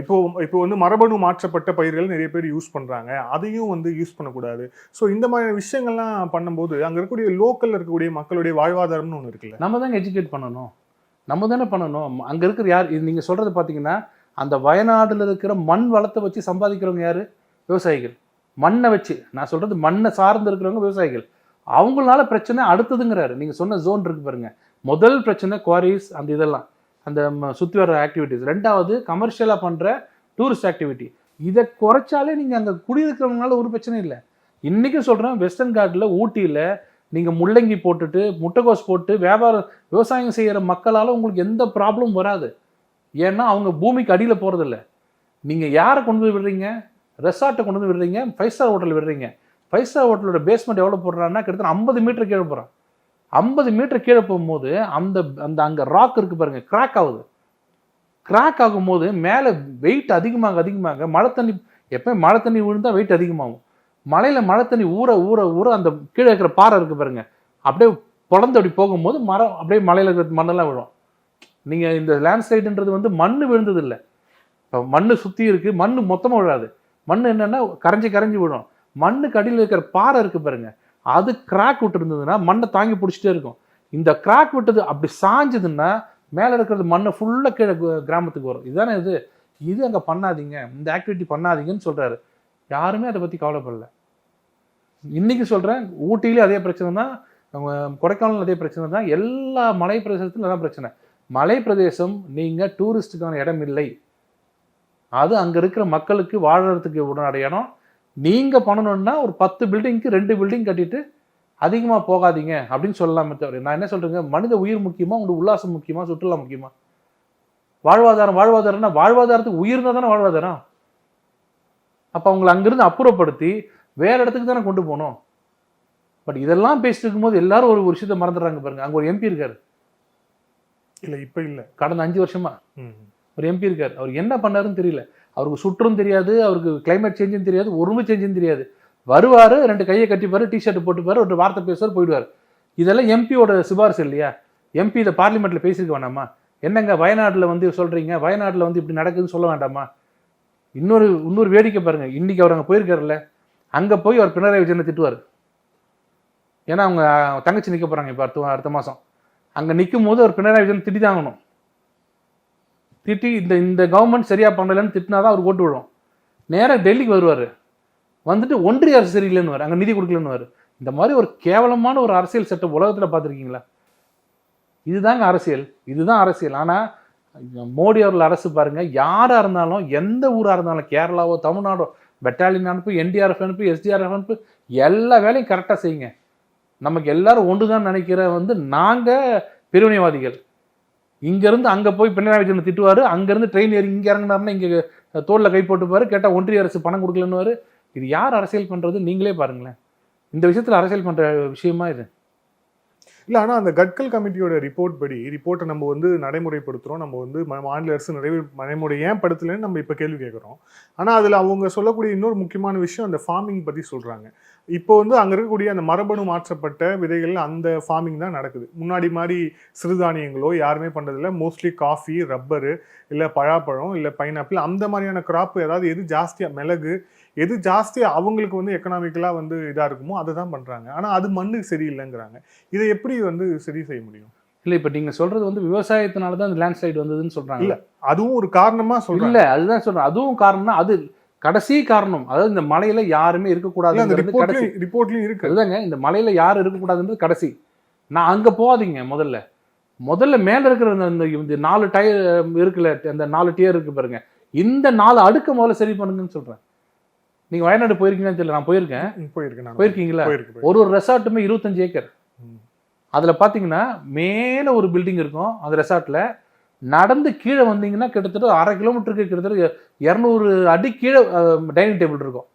இப்போ வந்து மரபணு மாற்றப்பட்ட பயிர்கள் நிறைய பேர் யூஸ் பண்றாங்க, அதையும் வந்து யூஸ் பண்ணக்கூடாது. ஸோ இந்த மாதிரியான விஷயங்கள்லாம் பண்ணும்போது அங்க இருக்கக்கூடிய லோக்கல்ல இருக்கக்கூடிய மக்களுடைய வாழ்வாதாரம்னு ஒன்று இருக்குல்ல, நம்ம தாங்க எஜுகேட் பண்ணணும், நம்ம தானே பண்ணணும். அங்க இருக்கிற யார் இது நீங்க சொல்றது பாத்தீங்கன்னா, அந்த வயநாடுல இருக்கிற மண் வளத்தை வச்சு சம்பாதிக்கிறவங்க யாரு? விவசாயிகள். மண்ணை வச்சு, நான் சொல்றது மண்ணை சார்ந்து இருக்கிறவங்க விவசாயிகள். அவங்களால பிரச்சனை அடுத்ததுங்கிறாரு. நீங்க சொன்ன ஜோன் இருக்கு பாருங்க, முதல் பிரச்சனை குவாரிஸ், அந்த இதெல்லாம் அந்த சுற்றி வர ஆக்டிவிட்டிஸ். ரெண்டாவது கமர்ஷியலாக பண்ணுற டூரிஸ்ட் ஆக்டிவிட்டி. இதை குறைச்சாலே நீங்கள் அங்கே குடியிருக்கிறவங்களால ஒரு பிரச்சனை இல்லை. இன்றைக்கும் சொல்கிறேன், வெஸ்டர்ன் காட்டில் ஊட்டியில் நீங்கள் முள்ளங்கி போட்டுட்டு முட்டைகோஸ் போட்டு விவசாயம் செய்கிற மக்களால் உங்களுக்கு எந்த ப்ராப்ளமும் வராது. ஏன்னா அவங்க பூமிக்கு அடியில் போகிறதில்ல. நீங்கள் யாரை கொண்டு போய் விடுறீங்க? ரெசார்ட்டை கொண்டு வந்து விடுறீங்க, 5 ஸ்டார் ஹோட்டல் விடுறீங்க. 5 ஸ்டார் ஹோட்டலோட பேஸ்மெண்ட் எவ்வளோ போடுறான்னா கிட்டத்தட்ட 50 மீட்டர் கீழே போகிறான். 50 மீட்டர் கீழே போகும்போது அந்த அந்த அங்கே ராக் இருக்குது பாருங்க, கிராக் ஆகுது. கிராக் ஆகும்போது மேலே வெயிட் அதிகமாக மழை தண்ணி, எப்போ மழை தண்ணி விழுந்தால் வெயிட் அதிகமாகும். மலையில் மழை தண்ணி ஊற அந்த கீழே இருக்கிற பாறை இருக்குது பாருங்க, அப்படியே பொழந்து அப்படி போகும்போது மரம் அப்படியே மலையில் இருக்கிற மண்ணெல்லாம் விழும். நீங்கள் இந்த லேண்ட்ஸ்லைடுன்றது வந்து மண் விழுந்தது இல்லை. இப்போ மண் சுற்றி இருக்குது, மண் மொத்தமாக விழாது. மண் என்னென்னா கரைஞ்சி விழும். மண்ணுக்கு அடியில் இருக்கிற பாறை இருக்குது பாருங்க, அது கிராக் விட்டு இருந்ததுன்னா மண்ணை தாங்கி பிடிச்சிட்டே இருக்கும். இந்த கிராக் விட்டது அப்படி சாஞ்சதுன்னா மேலே இருக்கிறது மண்ணை ஃபுல்லாக கீழே கிராமத்துக்கு வரும். இதுதானே இது அங்கே பண்ணாதீங்க, இந்த ஆக்டிவிட்டி பண்ணாதீங்கன்னு சொல்கிறாரு. யாருமே அதை பற்றி கவலைப்படல. இன்றைக்கி சொல்கிறேன், ஊட்டியிலே அதே பிரச்சனை தான், கொடைக்கானல் அதே பிரச்சனை தான், எல்லா மலை பிரதேசத்துலையும் அதான் பிரச்சனை. மலை பிரதேசம் நீங்கள் டூரிஸ்ட்டுக்கான இடம் இல்லை, அது அங்கே இருக்கிற மக்களுக்கு வாழறதுக்கு உடனடி இடம். நீங்கள் பண்ணணுன்னா ஒரு 10 பில்டிங்க்கு 2 பில்டிங் கட்டிட்டு அதிகமாக போகாதீங்க அப்படின்னு சொல்லலாமே தவிர, நான் என்ன சொல்கிறேங்க, மனித உயிர் முக்கியமா, உங்களுக்கு உல்லாசம் முக்கியமா, சுற்றுலா முக்கியமா? வாழ்வாதாரம்னா வாழ்வாதாரத்துக்கு உயிர்னா தானே வாழ்வாதாரம். அப்போ அவங்களை அங்கிருந்து அப்புறப்படுத்தி வேற இடத்துக்கு தானே கொண்டு போகணும். பட் இதெல்லாம் பேசிட்டு இருக்கும்போது எல்லாரும் ஒரு விஷயத்தை மறந்துடுறாங்க பாருங்க. அங்கே ஒரு எம்பி இருக்காரு, இல்லை இப்போ இல்லை, கடந்த 5 வருஷமா ஒரு எம்பி இருக்கார். அவர் என்ன பண்ணாருன்னு தெரியல. அவருக்கு சுற்றும் தெரியாது, அவருக்கு கிளைமேட் சேஞ்சுன்னு தெரியாது, ஒருமை சேஞ்சுன்னு தெரியாது. வருவார், 2 கையை கட்டிப்பார், டிஷர்ட் போட்டுப்பார், ஒரு வார்த்தை பேசுவார், போயிடுவார். இதெல்லாம் எம்பியோட சிபாரிசு இல்லையா? எம்பி இதை பார்லிமெண்ட்டில் பேசியிருக்க வேண்டாமா? என்னங்க வயநாட்டில் வந்து சொல்கிறீங்க, வயநாட்டில் வந்து இப்படி நடக்குதுன்னு சொல்ல வேண்டாமா? இன்னொரு வேடிக்கை பாருங்க, இன்றைக்கி அவர் அங்கே போயிருக்காருல்ல, அங்கே போய் அவர் பினராயி விஜயனை திட்டுவார். ஏன்னா அவங்க தங்கச்சி நிற்க போகிறாங்க இப்போ அடுத்த மாதம். அங்கே நிற்கும் போது அவர் பினராயி விஜயன் திட்டி தாங்கணும். திட்டி இந்த கவர்மெண்ட் சரியாக பண்ணலைன்னு திட்டினா தான் அவர் ஓட்டு விடும். நேராக டெல்லிக்கு வருவார், வந்துட்டு ஒன்றிய அரசு சரியில்லைன்னு, அங்கே நிதி கொடுக்கலன்னு. இந்த மாதிரி ஒரு கேவலமான ஒரு அரசியல் செட்டப் உலகத்தில் பார்த்துருக்கீங்களா? இதுதாங்க அரசியல், இதுதான் அரசியல். ஆனால் மோடி அவர்கள் அரசு பாருங்க, யாராக இருந்தாலும் எந்த ஊராக இருந்தாலும், கேரளாவோ தமிழ்நாடோ, பெட்டாலியன் அனுப்பு, என்டிஆர்எஃப் அனுப்பு, எஸ்டிஆர்எஃப் அனுப்பு, எல்லா வேலையும் கரெக்டாக செய்யுங்க. நமக்கு எல்லாரும் ஒன்று தான் நினைக்கிற நாங்கள் பிரிவினைவாதிகள். இங்கேருந்து அங்கே போய் பினராயி விஜயன் திட்டுவார், அங்கேருந்து ட்ரெயின் ஏறி இங்கே இறங்கினாருன்னா இங்கே தோளில் கை போட்டுப்பார், கேட்டால் ஒன்றிய அரசு பணம் கொடுக்கலன்னு. இது யார் அரசியல் பண்ணுறது? நீங்களே பாருங்களேன். இந்த விஷயத்தில் அரசியல் பண்ணுற விஷயமா இது இல்லை. ஆனால் அந்த கட்கல் கமிட்டியோட ரிப்போர்ட்டை நம்ம நடைமுறைப்படுத்துகிறோம். நம்ம மாநில அரசு நடைமுறை ஏன் படுத்தலைன்னு நம்ம இப்போ கேள்வி கேட்குறோம். ஆனால் அதில் அவங்க சொல்லக்கூடிய இன்னொரு முக்கியமான விஷயம் அந்த ஃபார்மிங் பற்றி சொல்கிறாங்க. இப்போ அங்கே இருக்கக்கூடிய அந்த மரபணு மாற்றப்பட்ட விதைகள், அந்த ஃபார்மிங் தான் நடக்குது. முன்னாடி மாதிரி சிறுதானியங்களோ யாருமே பண்ணுறதில்ல. மோஸ்ட்லி காஃபி, ரப்பரு, இல்லை பழாப்பழம், இல்லை பைனாப்பிள், அந்த மாதிரியான கிராப்பு, ஏதாவது எது ஜாஸ்தியாக, மிளகு, எது ஜாஸ்தியாக அவங்களுக்கு எக்கனாமிக்கலாக இதாக இருக்குமோ அதை தான் பண்ணுறாங்க. ஆனால் அது மண்ணுக்கு சரியில்லைங்கிறாங்க. இதை எப்படி சரி செய்ய முடியும்? இல்லை, இப்போ நீங்கள் சொல்கிறது விவசாயத்தினால தான் அந்த லேண்ட்ஸ்லைடு வந்ததுன்னு சொல்கிறாங்க. இல்லை, அதுவும் ஒரு காரணமாக சொல்கிறேன். இல்லை, அதுதான் சொல்கிறேன், அதுவும் காரணம்னா அது கடைசி காரணம். அதாவது இந்த மலையில யாருமே இருக்கக்கூடாது ரிப்போர்ட்லயும் இருக்கு. அதுதாங்க, இந்த மலையில யாரும் இருக்கக்கூடாதுன்றது கடைசி. நான் அங்க போகாதீங்க. முதல்ல மேல இருக்கிற இந்த 4 டயர் இருக்குல்ல, அந்த 4 டியர் இருக்கு பாருங்க, இந்த 4 அடுக்க முதல்ல சரி பண்ணுங்கன்னு சொல்றேன். நீங்க வயநாடு போயிருக்கீங்கன்னு தெரியல, நான் போயிருக்கீங்களா? ஒரு ரெசார்ட்டுமே 25 ஏக்கர். அதுல பாத்தீங்கன்னா மேல ஒரு பில்டிங் இருக்கும் அந்த ரெசார்ட்ல, நடந்து கீழே வந்தீங்கன்னா கிட்டத்தட்ட 1/2 கிலோமீட்டருக்கு கிட்டத்தட்ட 200 அடி கீழே டைனிங் டேபிள் இருக்கும்.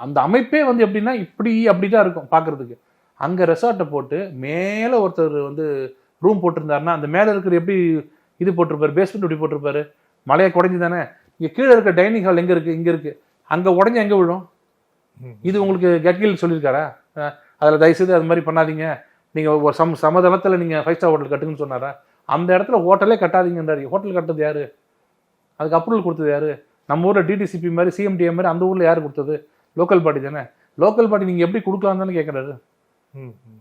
அந்த அமைப்பே வந்து எப்படின்னா அப்படி தான் இருக்கும் பார்க்குறதுக்கு. அங்கே ரெசார்ட்டை போட்டு மேலே ஒருத்தர் வந்து ரூம் போட்டிருந்தாருன்னா அந்த மேலே இருக்கிற எப்படி இது போட்டிருப்பாரு, பேஸ்மெண்ட் எப்படி போட்டிருப்பாரு, மலையை குறைஞ்சி தானே. இங்கே கீழே இருக்க டைனிங் ஹால் எங்கே இருக்குது, இங்கே இருக்குது, அங்கே உடஞ்சி எங்கே விழும்? இது உங்களுக்கு கட்கில் சொல்லியிருக்காரா? அதில் தயவுசெய்து அது மாதிரி பண்ணாதீங்க, நீங்கள் ஒரு சமதளத்தில் நீங்கள் 5 ஸ்டார் ஹோட்டல் கட்டுங்கன்னு சொன்னாரா? அந்த இடத்துல ஹோட்டலே கட்டாதீங்கன்றாரு. ஹோட்டல் கட்டுறது யாரு? அதுக்கு அப்ரூவல் கொடுத்தது யாரு? நம்ம ஊரில் டிடிசிபி மாதிரி சிஎம்டிஏ மாதிரி அந்த ஊரில் யார் கொடுத்தது? லோக்கல் பாடி தானே. லோக்கல் பாடி நீங்கள் எப்படி கொடுக்கலாம் தானே கேட்குறாரு.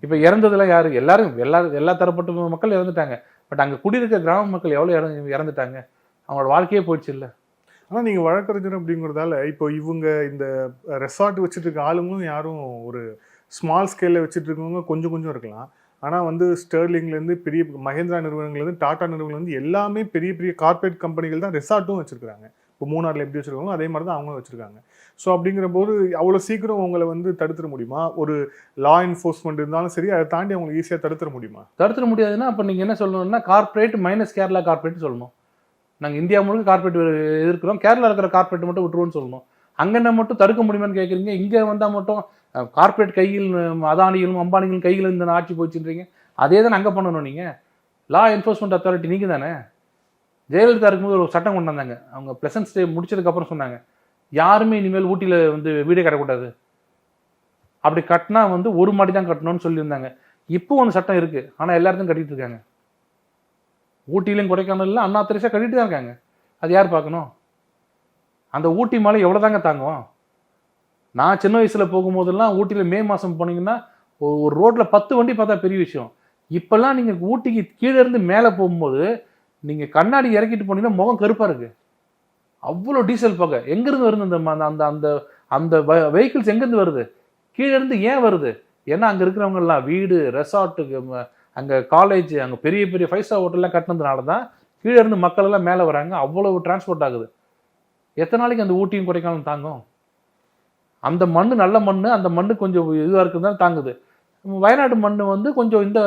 இப்போ இறந்ததெல்லாம் யாரு? எல்லா தரப்பட்ட மக்கள் இறந்துட்டாங்க. பட் அங்கே குடியிருக்க கிராம மக்கள் எவ்வளோ இறந்துட்டாங்க, அவங்களோட வாழ்க்கையே போயிடுச்சு இல்லை. ஆனால் நீங்கள் வழக்கறிஞர் அப்படிங்கிறதால இப்போ இவங்க இந்த ரெசார்ட் வச்சுட்டு இருக்க ஆளுங்களும் யாரும் ஒரு ஸ்மால் ஸ்கேலில் வச்சுட்டு இருக்கவங்க கொஞ்சம் இருக்கலாம். ஆனால் வந்து ஸ்டெர்லிங்லேருந்து பெரிய மஹேந்திரா நிறுவனங்கள்லேருந்து டாடா நிறுவனங்கள்லேருந்து எல்லாமே பெரிய கார்பரேட் கம்பெனிகள் தான் ரெசார்ட்டும் வச்சுருக்காங்க. இப்போ மூணாரில் எப்படி வச்சுருக்காங்க அதே மாதிரி தான் அவங்களும் வச்சுருக்காங்க. ஸோ அப்படிங்கிற போது அவ்வளோ சீக்கிரம் அவங்களை வந்து தடுத்துட முடியுமா? ஒரு லா என்ஃபோர்ஸ்மெண்ட் இருந்தாலும் சரி, அதை தாண்டி அவங்களை ஈஸியாக தடுத்துட முடியுமா? தடுத்துட முடியாதுன்னா அப்போ நீங்கள் என்ன சொல்லணும்னா கார்பரேட் மைனஸ் கேரளா கார்பரேட் சொல்லணும். நாங்கள் இந்தியா முழுக்க கார்பரேட் எதிர்க்கிறோம், கேரளா இருக்கிற கார்பரேட் மட்டும் விட்டுருவோன்னு சொல்லணும். அங்கே மட்டும் தடுக்க முடியுமான்னு கேட்குறீங்க. இங்கே வந்தால் மட்டும் கார்பரேட் கையில் அதானிகளும் அம்பானிகளும் கையில் இந்த ஆட்சி போச்சுன்றீங்க. அதே தான் அங்கே பண்ணணும். நீங்கள் லா என்ஃபோர்ஸ்மெண்ட் அத்தாரிட்டி நீங்கள் தானே. ஜெயலலிதா இருக்கும்போது ஒரு சட்டம் கொண்டு வந்தாங்க. அவங்க ப்ளசன்ட் ஸ்டே முடிச்சதுக்கப்புறம் சொன்னாங்க, யாருமே இனிமேல் ஊட்டியில் வந்து வீடே கட்டக்கூடாது, அப்படி கட்டினா வந்து ஒரு மாடி தான் கட்டணும்னு சொல்லியிருந்தாங்க. இப்போ ஒன்று சட்டம் இருக்குது, ஆனால் எல்லாருக்கும் கட்டிகிட்டு இருக்காங்க. ஊட்டியிலும் கொடைக்கானலில் அண்ணா தெரசா கட்டிட்டு தான் இருக்காங்க. அது யார் பார்க்கணும்? அந்த ஊட்டி மலை எவ்வளோ தாங்க தாங்கும்? நான் சின்ன வயசில் போகும்போதெல்லாம் ஊட்டியில் மே மாதம் போனீங்கன்னா ஒரு ரோட்டில் 10 வண்டி பார்த்தா பெரிய விஷயம். இப்போல்லாம் நீங்கள் ஊட்டிக்கு கீழே இருந்து மேலே போகும்போது நீங்கள் கண்ணாடி இறக்கிட்டு போனீங்கன்னா முகம் கருப்பாக இருக்குது. அவ்வளோ டீசல் புகை. எங்கேருந்து வருது அந்த அந்த அந்த அந்த வெஹிக்கிள்ஸ் எங்கேருந்து வருது? கீழே இருந்து ஏன் வருது? ஏன்னா அங்கே இருக்கிறவங்கெல்லாம் வீடு, ரெசார்ட்டுக்கு, அங்கே காலேஜ், அங்கே பெரிய 5 ஸ்டார் ஹோட்டல்லாம் கட்டினதுனால தான் கீழே இருந்து மக்கள் எல்லாம் மேலே வராங்க. அவ்வளோ டிரான்ஸ்போர்ட் ஆகுது. எத்தனை நாளைக்கு அந்த ஊட்டியும் கொடைக்கானலும் தாங்கும்? அந்த மண் நல்ல மண், அந்த மண் கொஞ்சம் இதுவாக இருக்குதுதான் தாங்குது. வயநாடு மண் வந்து கொஞ்சம் இந்த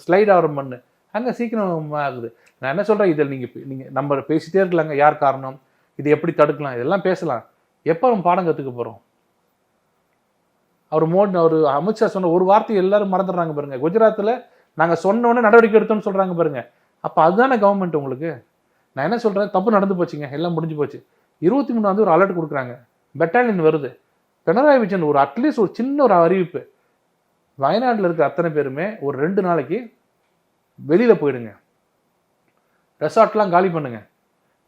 ஸ்லைட் ஆகிற மண், அங்கே சீக்கிரம் ஆகுது. நான் என்ன சொல்கிறேன், இதில் நீங்கள் நம்ம பேசிகிட்டே இருக்கலாங்க. யார் காரணம், இது எப்படி தடுக்கலாம், இதெல்லாம் பேசலாம். எப்போ நம்ம பாடம் கற்றுக்க போகிறோம்? அவர் அமித்ஷா சொன்ன ஒரு வார்த்தை எல்லாரும் மறந்துடுறாங்க பாருங்க. குஜராத்தில் நாங்கள் சொன்னோன்னே நடவடிக்கை எடுத்தோம்னு சொல்கிறாங்க பாருங்க. அப்போ அதுதானே கவர்மெண்ட் உங்களுக்கு. நான் என்ன சொல்கிறேன், தப்பு நடந்து போச்சுங்க, எல்லாம் முடிஞ்சு போச்சு. 23 ஒரு அலர்ட் கொடுக்குறாங்க, பெட்டாலியன் வருது. பினராயி விஜயன் ஒரு அட்லீஸ்ட் ஒரு சின்ன ஒரு அறிவிப்பு, வயநாட்டில் இருக்க அத்தனை பேருமே ஒரு 2 நாளைக்கு வெளியில் போயிடுங்க, ரெசார்ட்லாம் காலி பண்ணுங்க,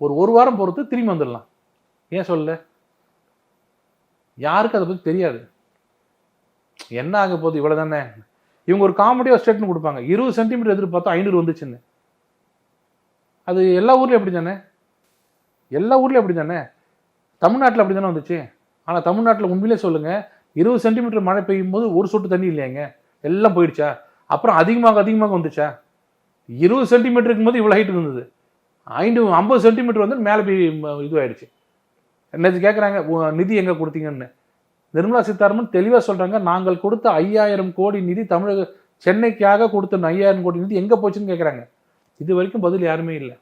ஒரு வாரம் பொறுத்து திரும்பி வந்துடலாம். ஏன் சொல்ல? யாருக்கு அதை பற்றி தெரியாது. என்ன ஆக போகுது, இவ்வளோ தானே. இவங்க ஒரு காமெடியாக ஸ்டேட்மெண்ட் கொடுப்பாங்க, 20 சென்டிமீட்டர் எதிர்பார்த்தா 500 வந்துச்சுன்னு. அது எல்லா ஊர்லேயும் அப்படி தானே, எல்லா ஊர்லேயும் அப்படி தானே. தமிழ்நாட்டில் அப்படி தானே வந்துச்சு. ஆனால் தமிழ்நாட்டில் உண்மையிலே சொல்லுங்கள், 20 சென்டிமீட்டர் மழை பெய்யும் போது ஒரு சொட்டு தண்ணி இல்லையாங்க, எல்லாம் போயிடுச்சா? அப்புறம் அதிகமாக வந்துச்சா? 20 சென்டிமீட்டருக்கு போது இவ்வளோ ஹைட் இருந்தது, 50 சென்டிமீட்டர் வந்து மேலே போய் இதுவாயிடுச்சு. என்னது கேட்குறாங்க, நிதி எங்கே கொடுத்தீங்கன்னு. நிர்மலா சீதாராமன் தெளிவாக சொல்கிறாங்க, நாங்கள் கொடுத்த 5000 கோடி நிதி, தமிழக சென்னைக்காக கொடுத்த 5000 கோடி நிதி எங்கே போச்சுன்னு கேட்குறாங்க. இது வரைக்கும் பதில் யாருமே இல்லை.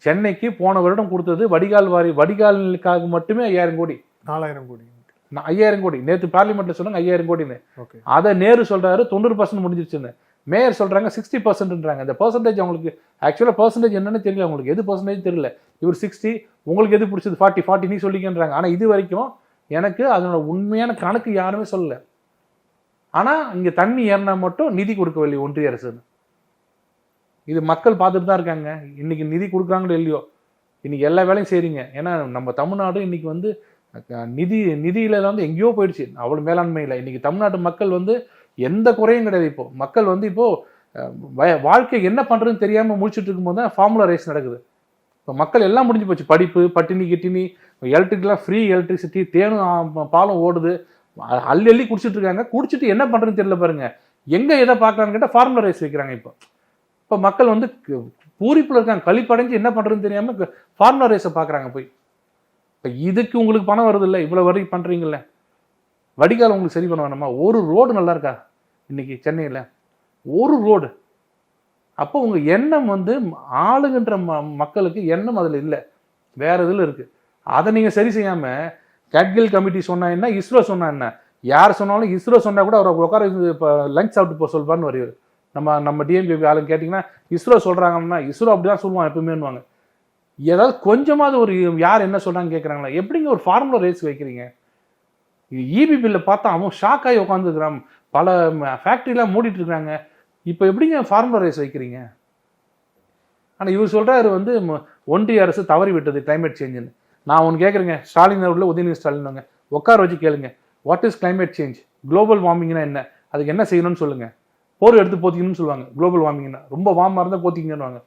சென்னைக்கு போன வருடம் கொடுத்தது வடிகாலுக்காக மட்டுமே 5000 கோடி, 4000 கோடி, 5000 கோடி. நேற்று பார்லிமெண்ட்ல சொன்னாங்க 5000 கோடின்னு. அதை நேரு சொல்றாரு 90% முடிஞ்சிருச்சுன்னு. மேயர் சொல்றாங்க 60%ன்றாங்க. அந்த பெர்சன்டேஜ் அவங்களுக்கு ஆக்சுவலாக பெர்சன்டேஜ் என்னன்னு தெரியல, அவங்களுக்கு எது பெர்சன்டேஜ் தெரியல. இவர் 60, உங்களுக்கு எது பிடிச்சது 40 நீ சொல்லிக்கன்றாங்க. ஆனால் இது வரைக்கும் எனக்கு அதனோட உண்மையான கணக்கு யாருமே சொல்லலை. ஆனால் இங்கே தண்ணி ஏறினா மட்டும் நிதி கொடுக்கவில்லை ஒன்றிய அரசுன்னு. இது மக்கள் பார்த்துட்டு தான் இருக்காங்க. இன்னைக்கு நிதி கொடுக்குறாங்களோ இல்லையோ, இன்னைக்கு எல்லா வேலையும் செய்றீங்க. ஏன்னா நம்ம தமிழ்நாடு இன்னைக்கு வந்து நிதியில வந்து எங்கேயோ போயிடுச்சு, அவ்வளோ மேலாண்மையில். இன்னைக்கு தமிழ்நாட்டு மக்கள் வந்து எந்த குறையும் கிடையாது. இப்போ மக்கள் வந்து இப்போ வாழ்க்கை என்ன பண்றதுன்னு தெரியாம முடிச்சுட்டு இருக்கும்போது தான் ஃபார்முலா ரேஸ் நடக்குது. இப்போ மக்கள் எல்லாம் முடிஞ்சு போச்சு, படிப்பு, பட்டினி கிட்டினி, எலக்ட்ரிக்லாம் ஃப்ரீ எலக்ட்ரிசிட்டி, தேனும் பாலம் ஓடுது, அள்ளி குடிச்சிட்டு இருக்காங்க. குடிச்சிட்டு என்ன பண்றதுன்னு தெரியல பாருங்க. எங்க எதை பார்க்கலான்னு கேட்டால் ஃபார்முலா ரைஸ் வைக்கிறாங்க. இப்போ மக்கள் வந்து பூரிப்புல இருக்காங்க, கழிப்படைஞ்சு என்ன பண்றதுன்னு தெரியாம ஃபார்முலா ரைஸை பார்க்குறாங்க போய். இப்போ இதுக்கு உங்களுக்கு பணம் வருது இல்லை, இவ்வளோ வரி பண்றீங்கல்ல, வடிகால் உங்களுக்கு சரி பண்ண வேணாமா? ஒரு ரோடு நல்லா இருக்கா இன்னைக்கு சென்னையில்? ஒரு ரோடு அப்போ உங்கள் எண்ணம் வந்து ஆளுகின்ற மக்களுக்கு எண்ணம் அதில் இல்லை, வேற இதில் இருக்குது. அதை நீங்கள் சரி செய்யாமல் கேட்கில் கமிட்டி சொன்னா என்ன, இஸ்ரோ சொன்னா என்ன, யார் சொன்னாலும் இஸ்ரோ சொன்னால் கூட அவர் உட்கார இப்போ லஞ்ச் சாப்பிட்டு போக சொல்வார்னு வருவார். நம்ம டிஎம்கே ஆளுங்க கேட்டிங்கன்னா இஸ்ரோ சொல்கிறாங்கன்னா இஸ்ரோ அப்படி தான் சொல்லுவான் எப்பவுமேனுவாங்க. ஏதாவது கொஞ்சமாவது ஒரு யார் என்ன சொல்கிறான்னு கேட்குறாங்களா? எப்படிங்க ஒரு ஃபார்முலா ரேஸ் வைக்கிறீங்க? இபி பில்லை பார்த்தா அவன் ஷாக் ஆகி உட்காந்துருக்கிறான். பல ஃபேக்ட்ரிலாம் மூடிட்டு இருக்கிறாங்க. இப்போ எப்படிங்க ஃபார்முலா ரேஸ் வைக்கிறீங்க? ஆனால் இவர் சொல்கிறாரு வந்து ஒன்றிய அரசு தவறி விட்டது கிளைமேட் சேஞ்சுன்னு. நான் ஒன்று கேட்குறேங்க, ஸ்டாலின் அவர்கள் உதயநிதி ஸ்டாலின் வாங்க உட்கார வச்சு கேளுங்க, what is climate change, global வார்மிங்னா என்ன, அதுக்கு என்ன செய்யணும்னு சொல்லுங்க. போர் எடுத்து போத்திக்கணும்னு சொல்லுவாங்க. குளோபல் வார்மிங்னா ரொம்ப வார்மாக இருந்தால் போத்திக்கணும்னுவாங்க.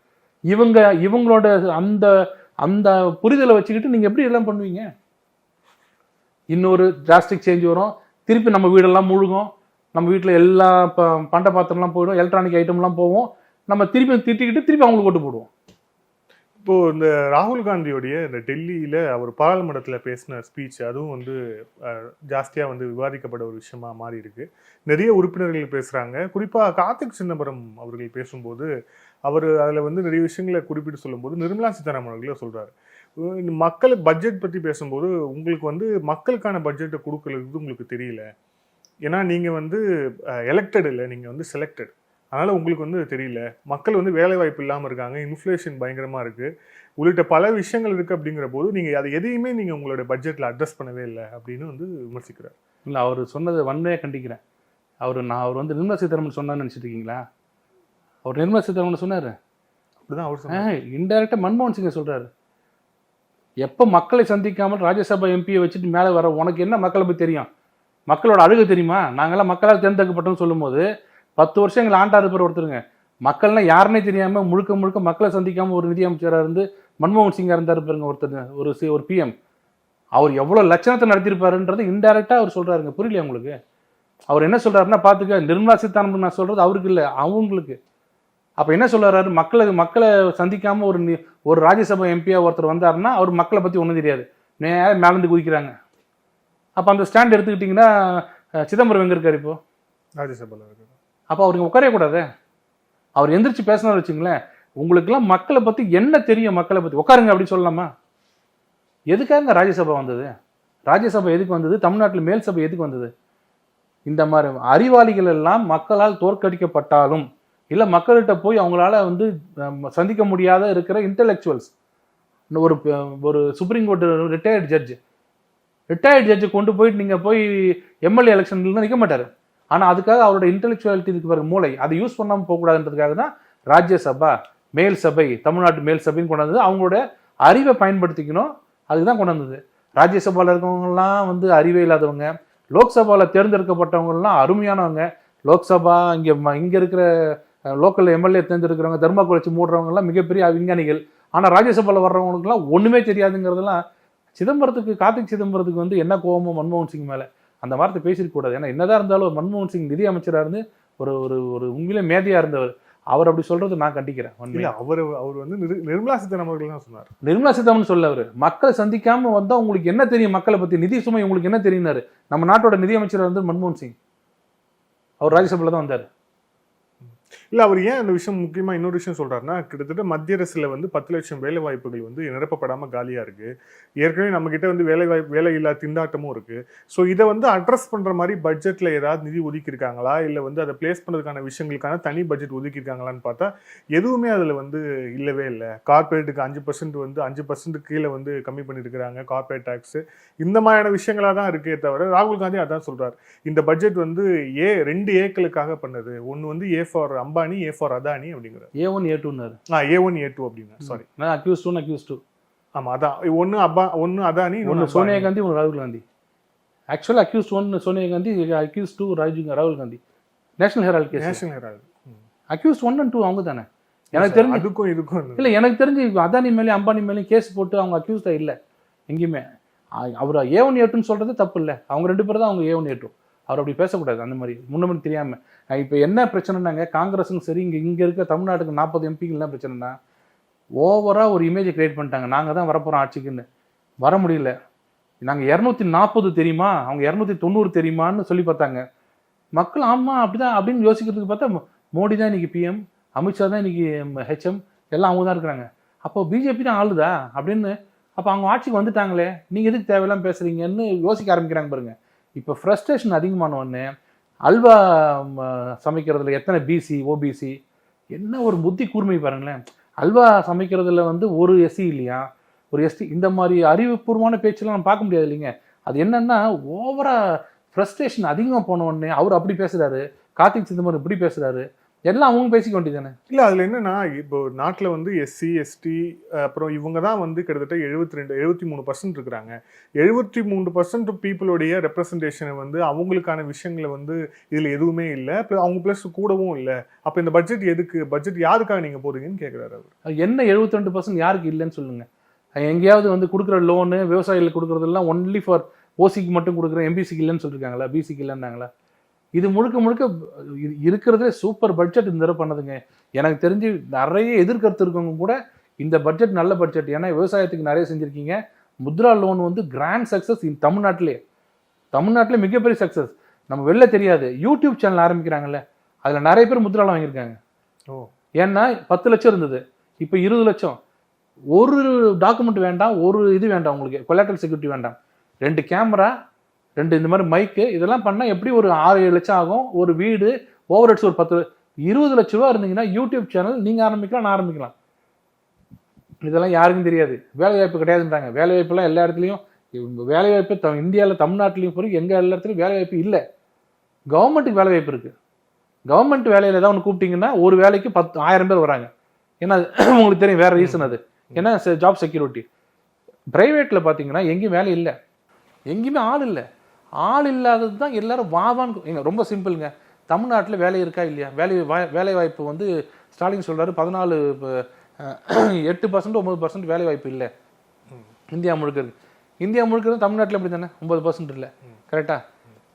இவங்களோட அந்த அந்த புரிதலை வச்சுக்கிட்டு நீங்கள் எப்படி எல்லாம் பண்ணுவீங்க? இன்னொரு டிராஸ்டிக் சேஞ்ச் வரும், திருப்பி நம்ம வீடெல்லாம் முழுகும், நம்ம வீட்டில் எல்லா பண்ட பாத்திரம்லாம் போயிடும், எலக்ட்ரானிக் ஐட்டம்லாம் போவோம், நம்ம திருப்பி திட்டிக்கிட்டு திருப்பி அவங்களுக்கு ஓட்டு போடுவோம். இப்போ இந்த ராகுல் காந்தியோடைய இந்த டெல்லியில அவர் பாராளுமன்றத்தில் பேசின ஸ்பீச் அதுவும் வந்து ஜாஸ்தியாக வந்து விவாதிக்கப்பட ஒரு விஷயமா மாறி இருக்கு. நிறைய உறுப்பினர்கள் பேசுறாங்க. குறிப்பாக கார்த்திக் சிதம்பரம் அவர்கள் பேசும்போது அவர் அதில் வந்து நிறைய விஷயங்களை குறிப்பிட்டு சொல்லும்போது நிர்மலா சீதாராமன் அவர்களே சொல்றாரு, மக்கள் பட்ஜெட் பற்றி பேசும்போது உங்களுக்கு வந்து மக்களுக்கான பட்ஜெட்டை கொடுக்கறது உங்களுக்கு தெரியல, ஏன்னா நீங்கள் வந்து எலெக்டட் இல்லை, நீங்கள் வந்து செலக்டட், அதனால் உங்களுக்கு வந்து தெரியல, மக்கள் வந்து வேலை வாய்ப்பு இல்லாமல் இருக்காங்க, இன்ஃப்ளேஷன் பயங்கரமாக இருக்குது, உள்ளிட்ட பல விஷயங்கள் இருக்குது. அப்படிங்கிற போது நீங்கள் அதை எதையுமே நீங்கள் உங்களோட பட்ஜெட்டில் அட்ரஸ் பண்ணவே இல்லை அப்படின்னு வந்து விமர்சிக்கிறார். இல்லை, அவர் சொன்னதை வன்மையாக கண்டிக்கிறேன். அவர் வந்து நிர்மலா சீதாராமன் சொன்னான்னு நினச்சிட்டு இருக்கீங்களா? அவர் நிர்மலா சீதாராமன் சொன்னார் அப்படிதான் அவர் சொன்னார். இன்டெரக்டாக மன்மோகன் சிங்கை சொல்கிறாரு. எப்போ மக்களை சந்திக்காமல் ராஜ்யசபா எம்பியை வச்சுட்டு மேலே வர உனக்கு என்ன மக்களை பற்றி தெரியும், மக்களோட அழுகு தெரியுமா? நாங்கள்லாம் மக்களால் தேர்ந்தெடுக்கப்பட்டோம்னு சொல்லும்போது 10 வருஷம் எங்களை ஆண்டா இருப்பார் ஒருத்தருங்க. மக்கள்லாம் யாருன்னே தெரியாமல் முழுக்க முழுக்க மக்களை சந்திக்காமல் ஒரு நிதியமைச்சராக இருந்து மன்மோகன் சிங்காக இருந்தார் பாருங்க ஒருத்தர், ஒரு பிஎம். அவர் எவ்வளோ லட்சணத்தை நடத்தியிருப்பாருன்றது இன்டெரக்டாக அவர் சொல்கிறாருங்க. புரியலையா உங்களுக்கு? அவர் என்ன சொல்கிறாருன்னா பார்த்துக்க, நிர்மலா சீதாராமன் நான் சொல்கிறது அவருக்கு இல்லை, அவங்களுக்கு. அப்போ என்ன சொல்கிறாரு, மக்களை சந்திக்காமல் ஒரு ராஜ்யசபா எம்பியாக ஒருத்தர் வந்தாருன்னா அவர் மக்களை பற்றி ஒன்றும் தெரியாது, நேரம் மேலேருந்து குதிக்கிறாங்க. அப்போ அந்த ஸ்டாண்ட் எடுத்துக்கிட்டிங்கன்னா சிதம்பரம் எங்கே இருக்கார் இப்போ? ராஜ்யசபாவில் இருக்கு. அப்போ அவருக்கு உட்காரவே கூடாது. அவர் எந்திரிச்சு பேசினார் வச்சுங்களேன், உங்களுக்கெல்லாம் மக்களை பற்றி என்ன தெரியும், மக்களை பற்றி உட்காருங்க அப்படின்னு சொல்லலாமா? எதுக்காக ராஜ்யசபா வந்தது? ராஜ்யசபா எதுக்கு வந்தது? தமிழ்நாட்டில் மேல் சபை எதுக்கு வந்தது? இந்த மாதிரி அறிவாளிகள் எல்லாம் மக்களால் தோற்கடிக்கப்பட்டாலும் இல்லை மக்கள்கிட்ட போய் அவங்களால வந்து சந்திக்க முடியாத இருக்கிற இன்டெலெக்சுவல்ஸ், ஒரு சுப்ரீம் கோர்ட் ரிட்டையர்டு ஜட்ஜு கொண்டு போயிட்டு நீங்கள் போய் எம்எல்ஏ எலெக்ஷன்ல நிற்க மாட்டார். ஆனால் அதுக்காக அவரோட இன்டெலெக்சுவாலிட்டி இதுக்கு பிறகு மூளை அதை யூஸ் பண்ணாமல் போகக்கூடாதுன்றதுக்காக தான் ராஜ்யசபா மேல் சபை, தமிழ்நாட்டு மேல் சபைன்னு கொண்டு வந்தது. அவங்களோட அறிவை பயன்படுத்திக்கணும், அதுக்கு தான் கொண்டு வந்தது. ராஜ்யசபாவில் இருக்கவங்கலாம் வந்து அறிவே இல்லாதவங்க, லோக்சபாவில் தேர்ந்தெடுக்கப்பட்டவங்கலாம் அருமையானவங்க. லோக்சபா இங்கே இருக்கிற லோக்கல் எம்எல்ஏ தேர்ந்தெடுக்கிறவங்க, தர்மாக்கோல் வச்சு மூடுறவங்கலாம் மிகப்பெரிய விஞ்ஞானிகள். ஆனால் ராஜ்யசபாவில் வர்றவங்களுக்குலாம் ஒன்றுமே தெரியாதுங்கிறதுலாம் கார்த்திக் சிதம்பரத்துக்கு வந்து என்ன கோபமோ மன்மோகன் சிங் மேலே அந்த வார்த்தை பேசிருக்கூடாது. ஏன்னா என்னதான் இருந்தாலும் மன்மோகன் சிங் நிதி அமைச்சராக இருந்து ஒரு ஒரு உண்மையிலே மேதையாக இருந்தவர், அவர் அப்படி சொல்றது நான் கண்டிக்கிறேன். அவர் வந்து நிர்மலா சீதாராமன் தான் சொன்னார். நிர்மலா சீதாராமன் சொல்ல, அவர் மக்களை சந்திக்காம வந்தா உங்களுக்கு என்ன தெரியும் மக்களை பத்தி, நிதி சுமை உங்களுக்கு என்ன தெரியும்னாரு. நம்ம நாட்டோட நிதி அமைச்சர் வந்து மன்மோகன் சிங், அவர் ராஜ்யசபால தான் வந்தார். இல்லை, அவர் ஏன் அந்த விஷயம் முக்கியமாக இன்னொரு விஷயம் சொல்கிறாருன்னா, கிட்டத்தட்ட மத்திய அரசில் வந்து 10 லட்சம் வேலை வாய்ப்புகள் வந்து நிரப்பப்படாமல் காலியாக இருக்குது. ஏற்கனவே நம்மக்கிட்ட வந்து வேலை இல்லா திண்டாட்டமும் இருக்குது. ஸோ இதை வந்து அட்ரஸ் பண்ணுற மாதிரி பட்ஜெட்டில் ஏதாவது நிதி ஒதுக்கியிருக்காங்களா, இல்லை வந்து அதை பிளேஸ் பண்ணுறதுக்கான விஷயங்களுக்கான தனி பட்ஜெட் ஒதுக்கியிருக்காங்களான்னு பார்த்தா எதுவுமே அதில் வந்து இல்லவே இல்லை. கார்பரேட்டுக்கு 5% வந்து 5% கீழே வந்து கம்மி பண்ணியிருக்கிறாங்க கார்பரேட் டேக்ஸு. இந்த மாதிரியான விஷயங்களாக தான் இருக்கே தவிர, ராகுல் காந்தி அதான் சொல்கிறார், இந்த பட்ஜெட் வந்து 2 ஏக்களுக்காக பண்ணது. ஒன்று வந்து A for Ambani, A for Adani அப்படிங்கிறார். A1 A2னாரு. A1 A2 அப்படின்னா சாரி, நான் அக்யூஸ்ட் 1 அக்யூஸ்ட் 2. ஆமாம், அதான் ஒன்று அதானி, ஒன்று சோனியா காந்தி, ஒன்று ராகுல் காந்தி. ஆக்சுவலாக அக்யூஸ்ட் 1 சோனியா காந்தி, அக்யூஸ்ட் 2 ராகுல் Gandhi. National Herald case. National Herald accused 1 and 2 அவங்க தானே. எனக்கு தெரிஞ்சு அதுக்கும் இதுக்கும் இல்லை, எனக்கு தெரிஞ்சு அதானி மேலேயும் அம்பானி மேலேயும் கேஸ் போட்டு அவங்க அக்யூஸ்டாக இல்லை எங்கேயுமே. அவர் A1 A2ன்னு சொல்கிறது தப்பு இல்லை, அவங்க 2 பேர் தான் அவங்க A1 A2. அவர் அப்படி பேசக்கூடாது அந்த மாதிரி முன்னமே தெரியாமல். இப்போ என்ன பிரச்சனைனாங்க, காங்கிரஸும் சரி இங்கே இருக்க தமிழ்நாட்டுக்கு 40 எம்பிகள் என்ன பிரச்சனைனா, ஓவராக ஒரு இமேஜை கிரியேட் பண்ணிட்டாங்க, நாங்கள் தான் வரப்போகிறோம் ஆட்சிக்குன்னு. வர முடியல. நாங்கள் 240 தெரியுமா, அவங்க 290 தெரியுமான்னு சொல்லி பார்த்தாங்க மக்கள். ஆமாம் அப்படிதான் அப்படின்னு யோசிக்கிறதுக்கு பார்த்தா மோடி தான் இன்னைக்கு பிஎம், அமித்ஷா தான் இன்னைக்கு ஹெச்எம், எல்லாம் அவங்க தான் இருக்கிறாங்க. அப்போ பிஜேபி தான் ஆளுதா அப்படின்னு, அப்போ அவங்க ஆட்சிக்கு வந்துட்டாங்களே, நீங்கள் எதுக்கு தேவையில்லாம பேசுறீங்கன்னு யோசிக்க ஆரம்பிக்கிறாங்க பாருங்க. இப்போ ஃப்ரஸ்ட்ரேஷன் அதிகமான உடனே அல்வா சமைக்கிறதுல எத்தனை பிசி ஓபிசி, என்ன ஒரு புத்தி கூர்மை பாருங்களேன். அல்வா சமைக்கிறதுல வந்து ஒரு எஸ்சி இல்லையா, ஒரு எஸ்டி, இந்த மாதிரி அறிவுபூர்வமான பேச்செல்லாம் நம்ம பார்க்க முடியாது இல்லைங்க. அது என்னன்னா ஓவரா ஃப்ரஸ்ட்ரேஷன் அதிகமாக போன உடனே அவர் அப்படி பேசுறாரு, கார்த்திக் சிதம்பரம் இப்படி பேசுறாரு, எல்லாம் அவங்க பேசிக்க வேண்டியதானே. இல்ல அதுல என்னன்னா, இப்போ நாட்டுல வந்து எஸ்சி எஸ்டி அப்புறம் இவங்க தான் வந்து கிட்டத்தட்ட 73% இருக்கிறாங்க. 73% பீப்புளுடைய ரெப்ரசன்டேஷனை வந்து அவங்களுக்கான விஷயங்களை வந்து இதுல எதுவுமே இல்லை. அவங்க பிளஸ் கூடவும் இல்லை. அப்ப இந்த பட்ஜெட் எதுக்கு, பட்ஜெட் யாருக்காக நீங்க போறீங்கன்னு கேட்கிறாரு அவர். என்ன 72% யாருக்கு இல்லைன்னு சொல்லுங்க. எங்கேயாவது வந்து கொடுக்குற லோனு விவசாயிகளுக்கு கொடுக்குறதெல்லாம் ஒன்லி ஃபார் ஓசிக்கு மட்டும் கொடுக்குற, எம்பிசிக்கு இல்லைன்னு சொல்லியிருக்காங்களா, பிசிக்கு இல்லைன்னாங்களா? இது முழுக்க முழுக்க இருக்கிறதே சூப்பர் பட்ஜெட் இந்த தடவை பண்ணதுங்க. எனக்கு தெரிஞ்சு நிறைய எதிர்கருத்து இருக்கவங்க கூட இந்த பட்ஜெட் நல்ல பட்ஜெட், ஏன்னா விவசாயத்துக்கு நிறைய செஞ்சுருக்கீங்க. முத்ரா லோன் வந்து கிராண்ட் சக்ஸஸ் தமிழ்நாட்டிலே மிகப்பெரிய சக்ஸஸ். நம்ம வெளில தெரியாது. யூடியூப் சேனல் ஆரம்பிக்கிறாங்கல்ல, அதில் நிறைய பேர் முத்ரா லோன் வாங்கியிருக்காங்க. ஏன்னா 10 லட்சம் இருந்தது, இப்போ 20 லட்சம். ஒரு டாக்குமெண்ட் வேண்டாம், ஒரு இது வேண்டாம், உங்களுக்கு கொலாட்ரல் செக்யூரிட்டி வேண்டாம். 2 கேமரா, 2 இந்த மாதிரி மைக்கு, இதெல்லாம் பண்ணால் எப்படி ஒரு 6-7 லட்சம் ஆகும். ஒரு வீடு ஓவர் ஹெட்ஸ் ஒரு 20 லட்ச ரூபா இருந்தீங்கன்னா யூடியூப் சேனல் நீங்கள் ஆரம்பிக்கலாம், நான் ஆரம்பிக்கலாம். இதெல்லாம் யாருக்கும் தெரியாது. வேலைவாய்ப்பு கிடையாதுன்றாங்க. வேலைவாய்ப்புலாம் எல்லா இடத்துலையும், வேலைவாய்ப்பு இந்தியாவில் தமிழ்நாட்டிலையும் போய் எங்கே எல்லா இடத்துலையும் வேலைவாய்ப்பு இல்லை. கவர்மெண்ட்டுக்கு வேலைவாய்ப்பு இருக்குது. கவர்மெண்ட் வேலையில் ஏதாவது ஒன்று கூப்பிட்டிங்கன்னா ஒரு வேலைக்கு 10,000 பேர் வராங்க. ஏன்னா உங்களுக்கு தெரியும் வேறு ரீசன் அது. ஏன்னா ஜாப் செக்யூரிட்டி. ப்ரைவேட்டில் பார்த்தீங்கன்னா எங்கேயும் வேலை இல்லை, எங்கேயுமே ஆள் இல்லை. ஆள் இல்லாதது தான் எல்லாரும் வாவான்னு. ரொம்ப சிம்பிளுங்க. தமிழ்நாட்டில் வேலை இருக்கா இல்லையா, வேலை வாய்ப்பு வந்து ஸ்டாலின் சொல்கிறாரு 8% 9% வேலை வாய்ப்பு இல்லை இந்தியா முழுக்க இருக்கு. இந்தியா முழுக்க தமிழ்நாட்டில் எப்படி தானே 9% இல்லை, கரெக்டாக?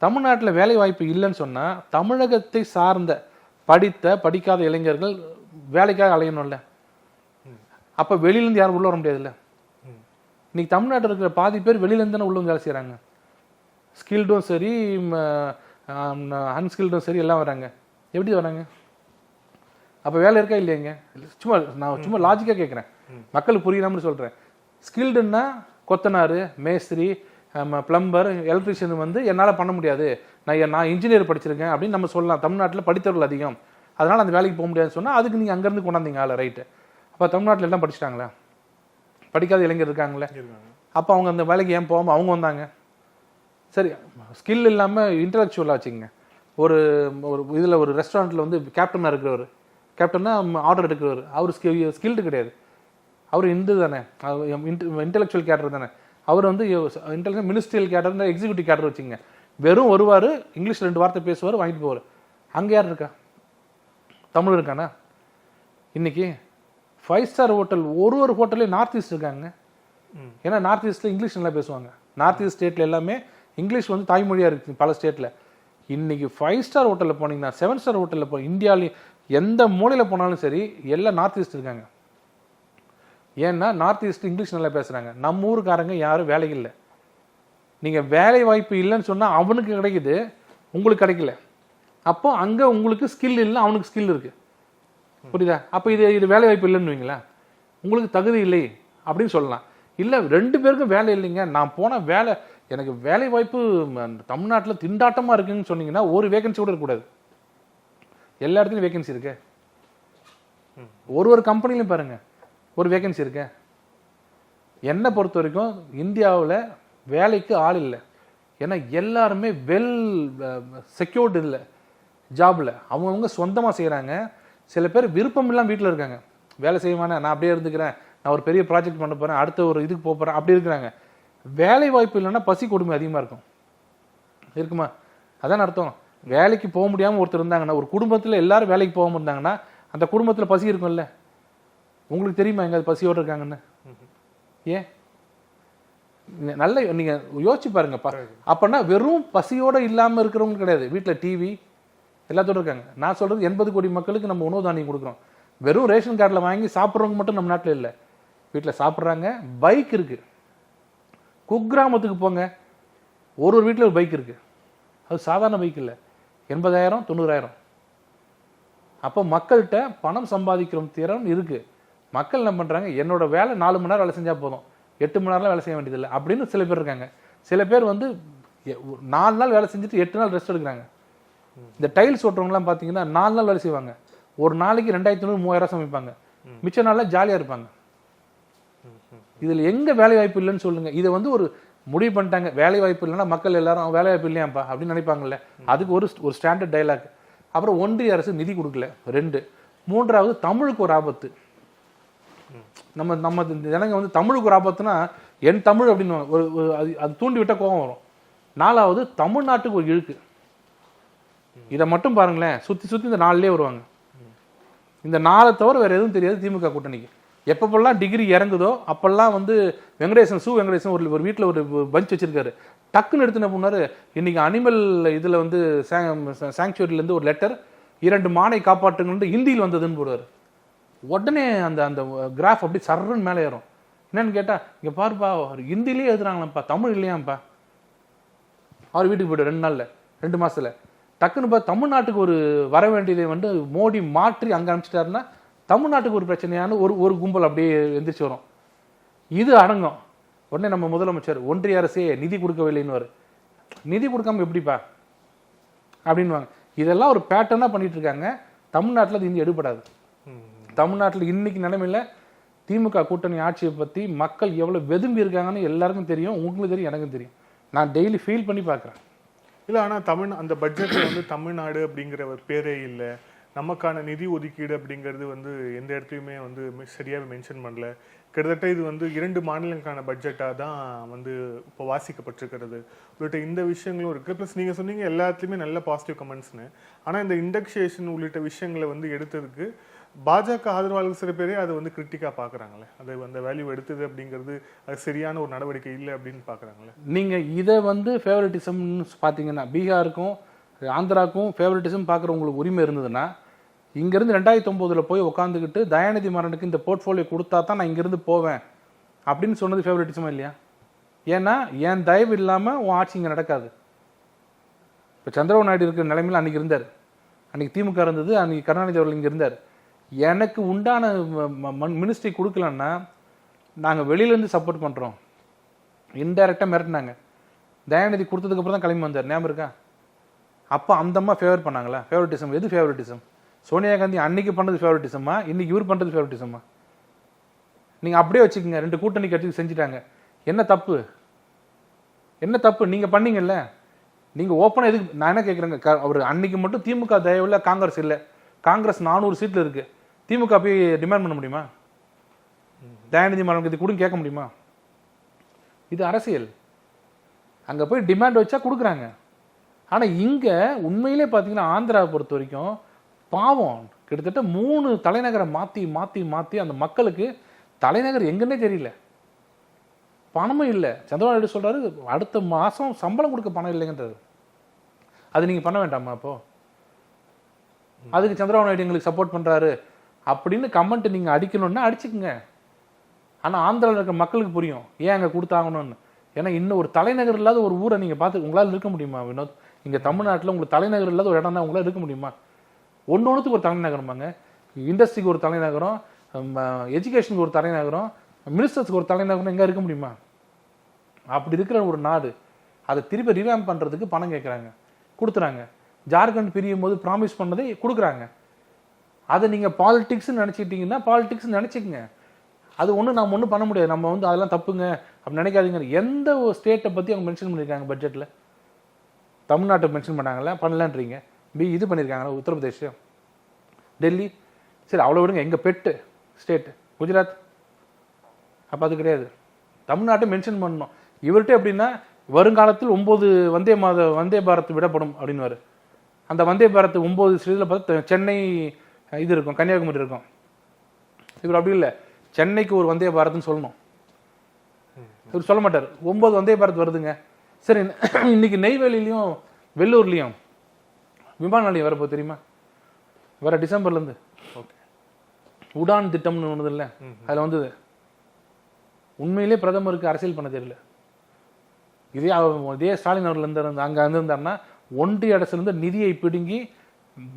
தமிழ்நாட்டில் வேலை வாய்ப்பு இல்லைன்னு சொன்னால் தமிழகத்தை சார்ந்த படிக்காத இளைஞர்கள் வேலைக்காக அலையணும்ல. அப்போ வெளியிலேருந்து யாரும் உள்ள வர முடியாதுல்ல. இன்னைக்கு தமிழ்நாட்டில் இருக்கிற பாதி பேர் வெளியிலேருந்து தானே உள்ள வந்து வேலை செய்கிறாங்க. ஸ்கில்டும் சரி அன்ஸ்கில்டும் சரி எல்லாம் வராங்க. எப்படி வராங்க? அப்போ வேலை இருக்கா இல்லையாங்க? நான் சும்மா லாஜிக்காக கேட்குறேன், மக்களுக்கு புரியாமல் சொல்கிறேன். ஸ்கில்டுன்னா கொத்தனார், மேஸ்திரி, பிளம்பர், எலக்ட்ரிஷியன் வந்து என்னால் பண்ண முடியாது, நான் இன்ஜினியர் படிச்சிருக்கேன் அப்படின்னு நம்ம சொல்லலாம். தமிழ்நாட்டில் படித்தவர்கள் அதிகம், அதனால் அந்த வேலைக்கு போக முடியாதுன்னு சொன்னால் அதுக்கு நீங்கள் அங்கேருந்து கொண்டாந்தீங்க ஆளை, ரைட்டு. அப்போ தமிழ்நாட்டில் எல்லாம் படிச்சிட்டாங்களா? படிக்காத இளைஞர் இருக்காங்களே, அப்போ அவங்க அந்த வேலைக்கு ஏன் போகாமல் அவங்க வந்தாங்க? சரி, ஸ்கில் இல்லாமல் இன்டலெக்சுவலாக வச்சுக்கோங்க. ஒரு இதில் ஒரு ரெஸ்டாரண்ட்டில் வந்து கேப்டனாக இருக்கிறவர், கேப்டன்னா ஆர்டர் எடுக்கிறவர், அவர் ஸ்கில்டு கிடையாது, அவர் இந்து தானே, இன்டெலெக்சுவல் கேட்டர் தானே. அவர் வந்து மினிஸ்ட்ரியல் கேட்டர், எக்ஸிக்யூட்டிவ் கேட்டர் வச்சுங்க. வெறும் வருவார், இங்கிலீஷ் 2 வார்த்தை பேசுவார், வாங்கிட்டு போவார். அங்கே யார் இருக்கா? தமிழ் இருக்கானா? இன்னைக்கு 5 ஸ்டார் ஹோட்டல் ஒரு ஹோட்டல்லே நார்த் ஈஸ்ட் இருக்காங்க. ஏன்னா நார்த் ஈஸ்ட்டில் இங்கிலீஷ் நல்லா பேசுவாங்க. நார்த் ஈஸ்ட் ஸ்டேட்டில் எல்லாமே இங்கிலீஷ் வந்து தாய்மொழியாக இருக்குது பல ஸ்டேட்டில். இன்னைக்கு 5 ஸ்டார் ஹோட்டலில் போனீங்கன்னா, 7 ஸ்டார் ஹோட்டலில் இந்தியாவிலேயும் எந்த மூலையில் போனாலும் சரி எல்லாம் நார்த் ஈஸ்ட் இருக்காங்க. ஏன்னா நார்த் ஈஸ்ட் இங்கிலீஷ் நல்லா பேசுகிறாங்க. நம்ம ஊருக்காரங்க யாரும் வேலைக்கு இல்லை. நீங்கள் வேலை வாய்ப்பு இல்லைன்னு சொன்னால் அவனுக்கு கிடைக்குது, உங்களுக்கு கிடைக்கல. அப்போ அங்கே உங்களுக்கு ஸ்கில் இல்லை, அவனுக்கு ஸ்கில் இருக்குது. புரியுதா? அப்போ இது வேலை வாய்ப்பு இல்லைன்னு வைங்களா, உங்களுக்கு தகுதி இல்லை அப்படின்னு சொல்லலாம். இல்லை 2 பேருக்கும் வேலை இல்லைங்க, நான் போன வேலை, எனக்கு வேலை வாய்ப்பு தமிழ்நாட்டில் திண்டாட்டமாக இருக்குன்னு சொன்னீங்கன்னா ஒரு வேகன்சி கூட இருக்கக்கூடாது. எல்லா இடத்துலையும் வேகன்சி இருக்கு. ஒரு கம்பெனிலையும் பாருங்க ஒரு வேகன்சி இருக்கு. என்னை பொறுத்த வரைக்கும் இந்தியாவில் வேலைக்கு ஆள் இல்லை. ஏன்னா எல்லாருமே வெல் செக்யூர்டு இல்லை ஜாபில், அவங்கவுங்க சொந்தமாக செய்கிறாங்க. சில பேர் விருப்பம் இல்லாமல் வீட்டில் இருக்காங்க, வேலை செய்வானே, நான் அப்படியே இருந்துக்கிறேன், நான் ஒரு பெரிய ப்ராஜெக்ட் பண்ண போகிறேன், அடுத்த ஒரு இதுக்கு போக போகிறேன், அப்படி இருக்கிறாங்க. வேலை வாய்ப்பு இல்லைன்னா பசி கொடுமை அதிகமாக இருக்குமா? அதான் அர்த்தம். வேலைக்கு போக முடியாமல் ஒருத்தர் இருந்தாங்கன்னா, ஒரு குடும்பத்தில் எல்லாரும் வேலைக்கு போகாமல் இருந்தாங்கன்னா அந்த குடும்பத்தில் பசி இருக்கும்ல. உங்களுக்கு தெரியுமா எங்கே பசியோடு இருக்காங்கன்னு? ஏன் நல்ல நீங்கள் யோசிச்சு பாருங்க. அப்போனா வெறும் பசியோடு இல்லாமல் இருக்கிறவங்க கிடையாது, வீட்டில் டிவி எல்லாத்தோடு இருக்காங்க. நான் சொல்கிறது 80 கோடி மக்களுக்கு நம்ம உணவு தானியம் கொடுக்குறோம். வெறும் ரேஷன் கார்டில் வாங்கி சாப்பிட்றவங்க மட்டும் நம்ம நாட்டில் இல்லை, வீட்டில் சாப்பிட்றாங்க. பைக் இருக்குது, குக்கிராமத்துக்கு போங்க, ஒரு வீட்டில் ஒரு பைக் இருக்குது. அது சாதாரண பைக் இல்லை, 80,000 90,000. அப்போ மக்கள்கிட்ட பணம் சம்பாதிக்கிற திறன் இருக்குது. மக்கள் என்ன பண்ணுறாங்க, என்னோட வேலை 4 மணி நேரம் வேலை செஞ்சால் போதும், 8 மணி நேரம்லாம் வேலை செய்ய வேண்டியதில்லை அப்படின்னு சில பேர் இருக்காங்க. சில பேர் வந்து 4 நாள் வேலை செஞ்சுட்டு 8 நாள் ரெஸ்ட் எடுக்கிறாங்க. இந்த டைல்ஸ் ஓட்டுறவங்கலாம் பார்த்தீங்கன்னா 4 நாள் வேலை செய்வாங்க, ஒரு நாளைக்கு 2500 3000 சமைப்பாங்க, மிச்ச நாளில் ஜாலியாக இருப்பாங்க. இதில் எங்கே வேலை வாய்ப்பு இல்லைன்னு சொல்லுங்கள். இதை வந்து ஒரு முடிவு பண்ணிட்டாங்க, வேலை வாய்ப்பு இல்லைன்னா மக்கள் எல்லாரும் வேலை வாய்ப்பு இல்லையாப்பா அப்படின்னு நினைப்பாங்கல்ல. அதுக்கு ஒரு ஸ்டாண்டர்ட் டைலாக். அப்புறம் ஒன்றிய அரசு நிதி கொடுக்கல 2. 3வது தமிழுக்கு ஒரு ஆபத்து. நம்ம ஜனங்க வந்து தமிழுக்கு ஒரு ஆபத்துனா என் தமிழ் அப்படின்னு அது தூண்டி விட்ட கோபம் வரும். 4வது தமிழ்நாட்டுக்கு ஒரு இழுக்கு. இதை மட்டும் பாருங்களேன், சுற்றி இந்த 4லே வருவாங்க. இந்த 4 தவிர வேற எதுவும் தெரியாது திமுக கூட்டணிக்கு. எப்பப்பெல்லாம் டிகிரி இறங்குதோ அப்பெல்லாம் வந்து வெங்கடேசன் ஒரு வீட்டில் ஒரு பஞ்ச் வச்சிருக்காரு. டக்குன்னு எடுத்து என்ன பண்ணாரு, இன்னைக்கு அனிமல் இதில் வந்து சாங்சுவரியிலேருந்து ஒரு லெட்டர் 2 மானை காப்பாற்றுங்கன்னு ஹிந்தியில் வந்ததுன்னு போடுவார். உடனே அந்த கிராஃப் அப்படி சர்றன்னு மேலே ஏறும். என்னன்னு கேட்டால், இங்கே பாருப்பா ஹிந்திலேயே எழுதுறாங்களாப்பா, தமிழ் இல்லையாப்பா. அவர் வீட்டுக்கு போய்ட்டு 2 நாளில் 2 மாதத்தில் டக்குன்னு தமிழ்நாட்டுக்கு ஒரு வர வேண்டியதை வந்து மோடி மாற்றி அங்கே அனுப்பிச்சிட்டாருன்னா தமிழ்நாட்டுக்கு ஒரு பிரச்சனையான ஒரு கும்பல் அப்படியே எந்திரிச்சு வரும். இது அடங்கும். உடனே நம்ம முதலமைச்சர் ஒன்றிய அரசே நிதி கொடுக்கவில்லைன்னு, நிதி கொடுக்காம எப்படிப்பா அப்படின்வாங்க. இதெல்லாம் ஒரு பேட்டர்னாக பண்ணிட்டு இருக்காங்க. தமிழ்நாட்டில் அது இனி எடுபடாது. தமிழ்நாட்டில் இன்னைக்கு நிலைமையில் திமுக கூட்டணி ஆட்சியை பற்றி மக்கள் எவ்வளோ வெதும்பி இருக்காங்கன்னு எல்லாருக்கும் தெரியும், உங்களுக்கு தெரியும், எனக்கும் தெரியும். நான் டெய்லி ஃபீல் பண்ணி பார்க்குறேன். இல்லை, ஆனால் அந்த பட்ஜெட்டில் வந்து தமிழ்நாடு அப்படிங்கிற ஒரு பேரே இல்லை. நமக்கான நிதி ஒதுக்கீடு அப்படிங்கிறது வந்து எந்த இடத்துலையுமே வந்து சரியாக மென்ஷன் பண்ணல. கிட்டத்தட்ட இது வந்து 2 மாநிலங்களுக்கான பட்ஜெட்டாக தான் வந்து இப்போ வாசிக்கப்பட்டிருக்கிறது. உள்ளிட்ட இந்த விஷயங்களும் இருக்குது. ப்ளஸ் நீங்கள் சொன்னீங்க எல்லாத்துலேயுமே நல்ல பாசிட்டிவ் கமெண்ட்ஸ்னு. ஆனால் இந்த இண்டெக்ஷேஷன் உள்ளிட்ட விஷயங்களை வந்து எடுத்ததுக்கு பாஜக ஆதரவாளர்கள் சில பேரே அதை வந்து கிரிட்டிக்காக பார்க்குறாங்களே. அதை அந்த வேல்யூ எடுத்தது அப்படிங்கிறது அது சரியான ஒரு நடவடிக்கை இல்லை அப்படின்னு பார்க்குறாங்களே. நீங்கள் இதை வந்து ஃபேவரட்டிசம்னு பார்த்தீங்கன்னா, பீகாருக்கும் ஆந்திராவுக்கும் ஃபேவரட்டிசம் பார்க்குற உங்களுக்கு உரிமை இருந்ததுன்னா, இங்கேருந்து 2009 போய் உட்காந்துக்கிட்டு தயாநிதி மாறனுக்கு இந்த போர்ட்ஃபோலியோ கொடுத்தா தான் நான் இங்கேருந்து போவேன் அப்படின்னு சொன்னது ஃபேவரட்டிசமா இல்லையா? ஏன்னா என் தயவு இல்லாமல் உன் ஆட்சி இங்கே நடக்காது. இப்போ சந்திரபாபு நாயுடு இருக்கிற நிலைமையில் அன்றைக்கி இருந்தார், அன்றைக்கி திமுக இருந்தது, அன்றைக்கி கருணாநிதி அவர்கள் இங்கே இருந்தார். எனக்கு உண்டான மினிஸ்ட்ரி கொடுக்கலன்னா நாங்கள் வெளியிலேருந்து சப்போர்ட் பண்ணுறோம் இன்டைரக்டாக மிரட்டினாங்க. தயாநிதி கொடுத்ததுக்கப்புறம் தான் கிளம்பி வந்தார், ஞாபகம் இருக்கா? அப்போ அந்தம்மா ஃபேவர் பண்ணாங்களா? ஃபேவரட்டிசம் எது ஃபேவரட்டிசம்? சோனியா காந்தி அன்னைக்கு பண்ணது ஃபேவரட்டிசமா, இன்னைக்கு இவர் பண்ணுறது ஃபேவரட்டிசமா? நீங்கள் அப்படியே வச்சுக்கோங்க. 2 கூட்டணி கட்சி செஞ்சுட்டாங்க. என்ன தப்பு? நீங்கள் பண்ணீங்கல்ல, நீங்கள் ஓப்பனாக எதுக்கு? நான் என்ன கேட்குறேங்க, அவர் அன்னைக்கு மட்டும் திமுக தயவில் காங்கிரஸ் இல்லை, காங்கிரஸ் 400 சீட்டில் இருக்குது, திமுக போய் டிமாண்ட் பண்ண முடியுமா? தயாநிதி மாறனுக்கு இது கூட கேட்க முடியுமா? இது அரசியல். அங்கே போய் டிமாண்ட் வச்சா கொடுக்குறாங்க. ஆனால் இங்கே உண்மையிலே பார்த்தீங்கன்னா ஆந்திராவை பொறுத்த வரைக்கும் பாவம், கிட்டத்தட்ட 3 தலைநகரை மாற்றி அந்த மக்களுக்கு தலைநகர் எங்கன்னே தெரியல, பணமும் இல்லை. சந்திரபாபு நாயுடு சொல்கிறாரு அடுத்த மாதம் சம்பளம் கொடுக்க பணம் இல்லைங்கன்றது. அது நீங்கள் பண்ண வேண்டாமா? அப்போ அதுக்கு சந்திரபாபு நாயுடு எங்களுக்கு சப்போர்ட் பண்ணுறாரு அப்படின்னு கமெண்ட் நீங்கள் அடிக்கணும்னா அடிச்சுக்குங்க. ஆனால் ஆந்திராவில் இருக்க மக்களுக்கு புரியும் ஏன் அங்கே கொடுத்தாங்கன்னு. ஏன்னா இன்னும் ஒரு தலைநகர் இல்லாத ஒரு ஊரை நீங்கள் பார்த்து உங்களால் இருக்க முடியுமா வினோத்? இங்கே தமிழ்நாட்டில் உங்களுக்கு தலைநகர் இல்லாத ஒரு இடம் தான் உங்களால் இருக்க முடியுமா? ஒன்றுக்கு ஒரு தலைநகரமாங்க. இண்டஸ்ட்ரிக்கு ஒரு தலைநகரம், எஜுகேஷனுக்கு ஒரு தலைநகரம், மினிஸ்டர்ஸுக்கு ஒரு தலைநகரம் எங்கே இருக்க முடியுமா? அப்படி இருக்கிற ஒரு நாடு அதை திருப்பி ரிவாம்ப் பண்ணுறதுக்கு பணம் கேட்குறாங்க, கொடுத்துறாங்க. ஜார்க்கண்ட் பிரியும் போது ப்ராமிஸ் பண்ணதை கொடுக்குறாங்க. அதை நீங்கள் பாலிடிக்ஸ்ன்னு நினச்சிக்கிட்டீங்கன்னா பாலிடிக்ஸ்ன்னு நினச்சிக்கங்க. அது நாம் ஒன்றும் பண்ண முடியாது. நம்ம வந்து அதெல்லாம் தப்புங்க அப்படி நினைக்காதீங்க. எந்த ஒரு ஸ்டேட்டை பற்றி அவங்க மென்ஷன் பண்ணியிருக்காங்க பட்ஜெட்டில்? தமிழ்நாட்டை மென்ஷன் பண்ணாங்களா? பண்ணலன்றீங்க. இது பண்ணியிருக்காங்களா? உத்தரப்பிரதேஷ், டெல்லி, சரி அவ்வளோ விடுங்க. எங்கள் பெட்டு ஸ்டேட்டு குஜராத், அப்போ அது கிடையாது. தமிழ்நாட்டை மென்ஷன் பண்ணணும். இவர்கிட்ட எப்படின்னா வருங்காலத்தில் 9 வந்தே பாரத் விடப்படும் அப்படின்வாரு. அந்த வந்தே பாரத் 9 ஸ்டேட்டில் பார்த்து சென்னை இது இருக்கும், கன்னியாகுமரி இருக்கும். இவர் அப்படி இல்லை, சென்னைக்கு ஒரு வந்தே பாரத்னு சொல்லணும். இவர் சொல்ல மாட்டார். 9 வந்தே பாரத் வருதுங்க. சரி, இன்னைக்கு நெய்வேலியிலையும் வெள்ளூர்லேயும் விமான நிலையம் வரப்போ தெரியுமா? வர டிசம்பர்லேருந்து ஓகே உடான் திட்டம்னு ஒன்று இல்லை, அதில் வந்தது. உண்மையிலே பிரதமருக்கு அரசியல் பண்ண தெரியல. இதே ஸ்டாலின் அவர்கள் அங்கே இருந்திருந்தாருன்னா ஒன்றிய அரசுலேருந்து நிதியை பிடுங்கி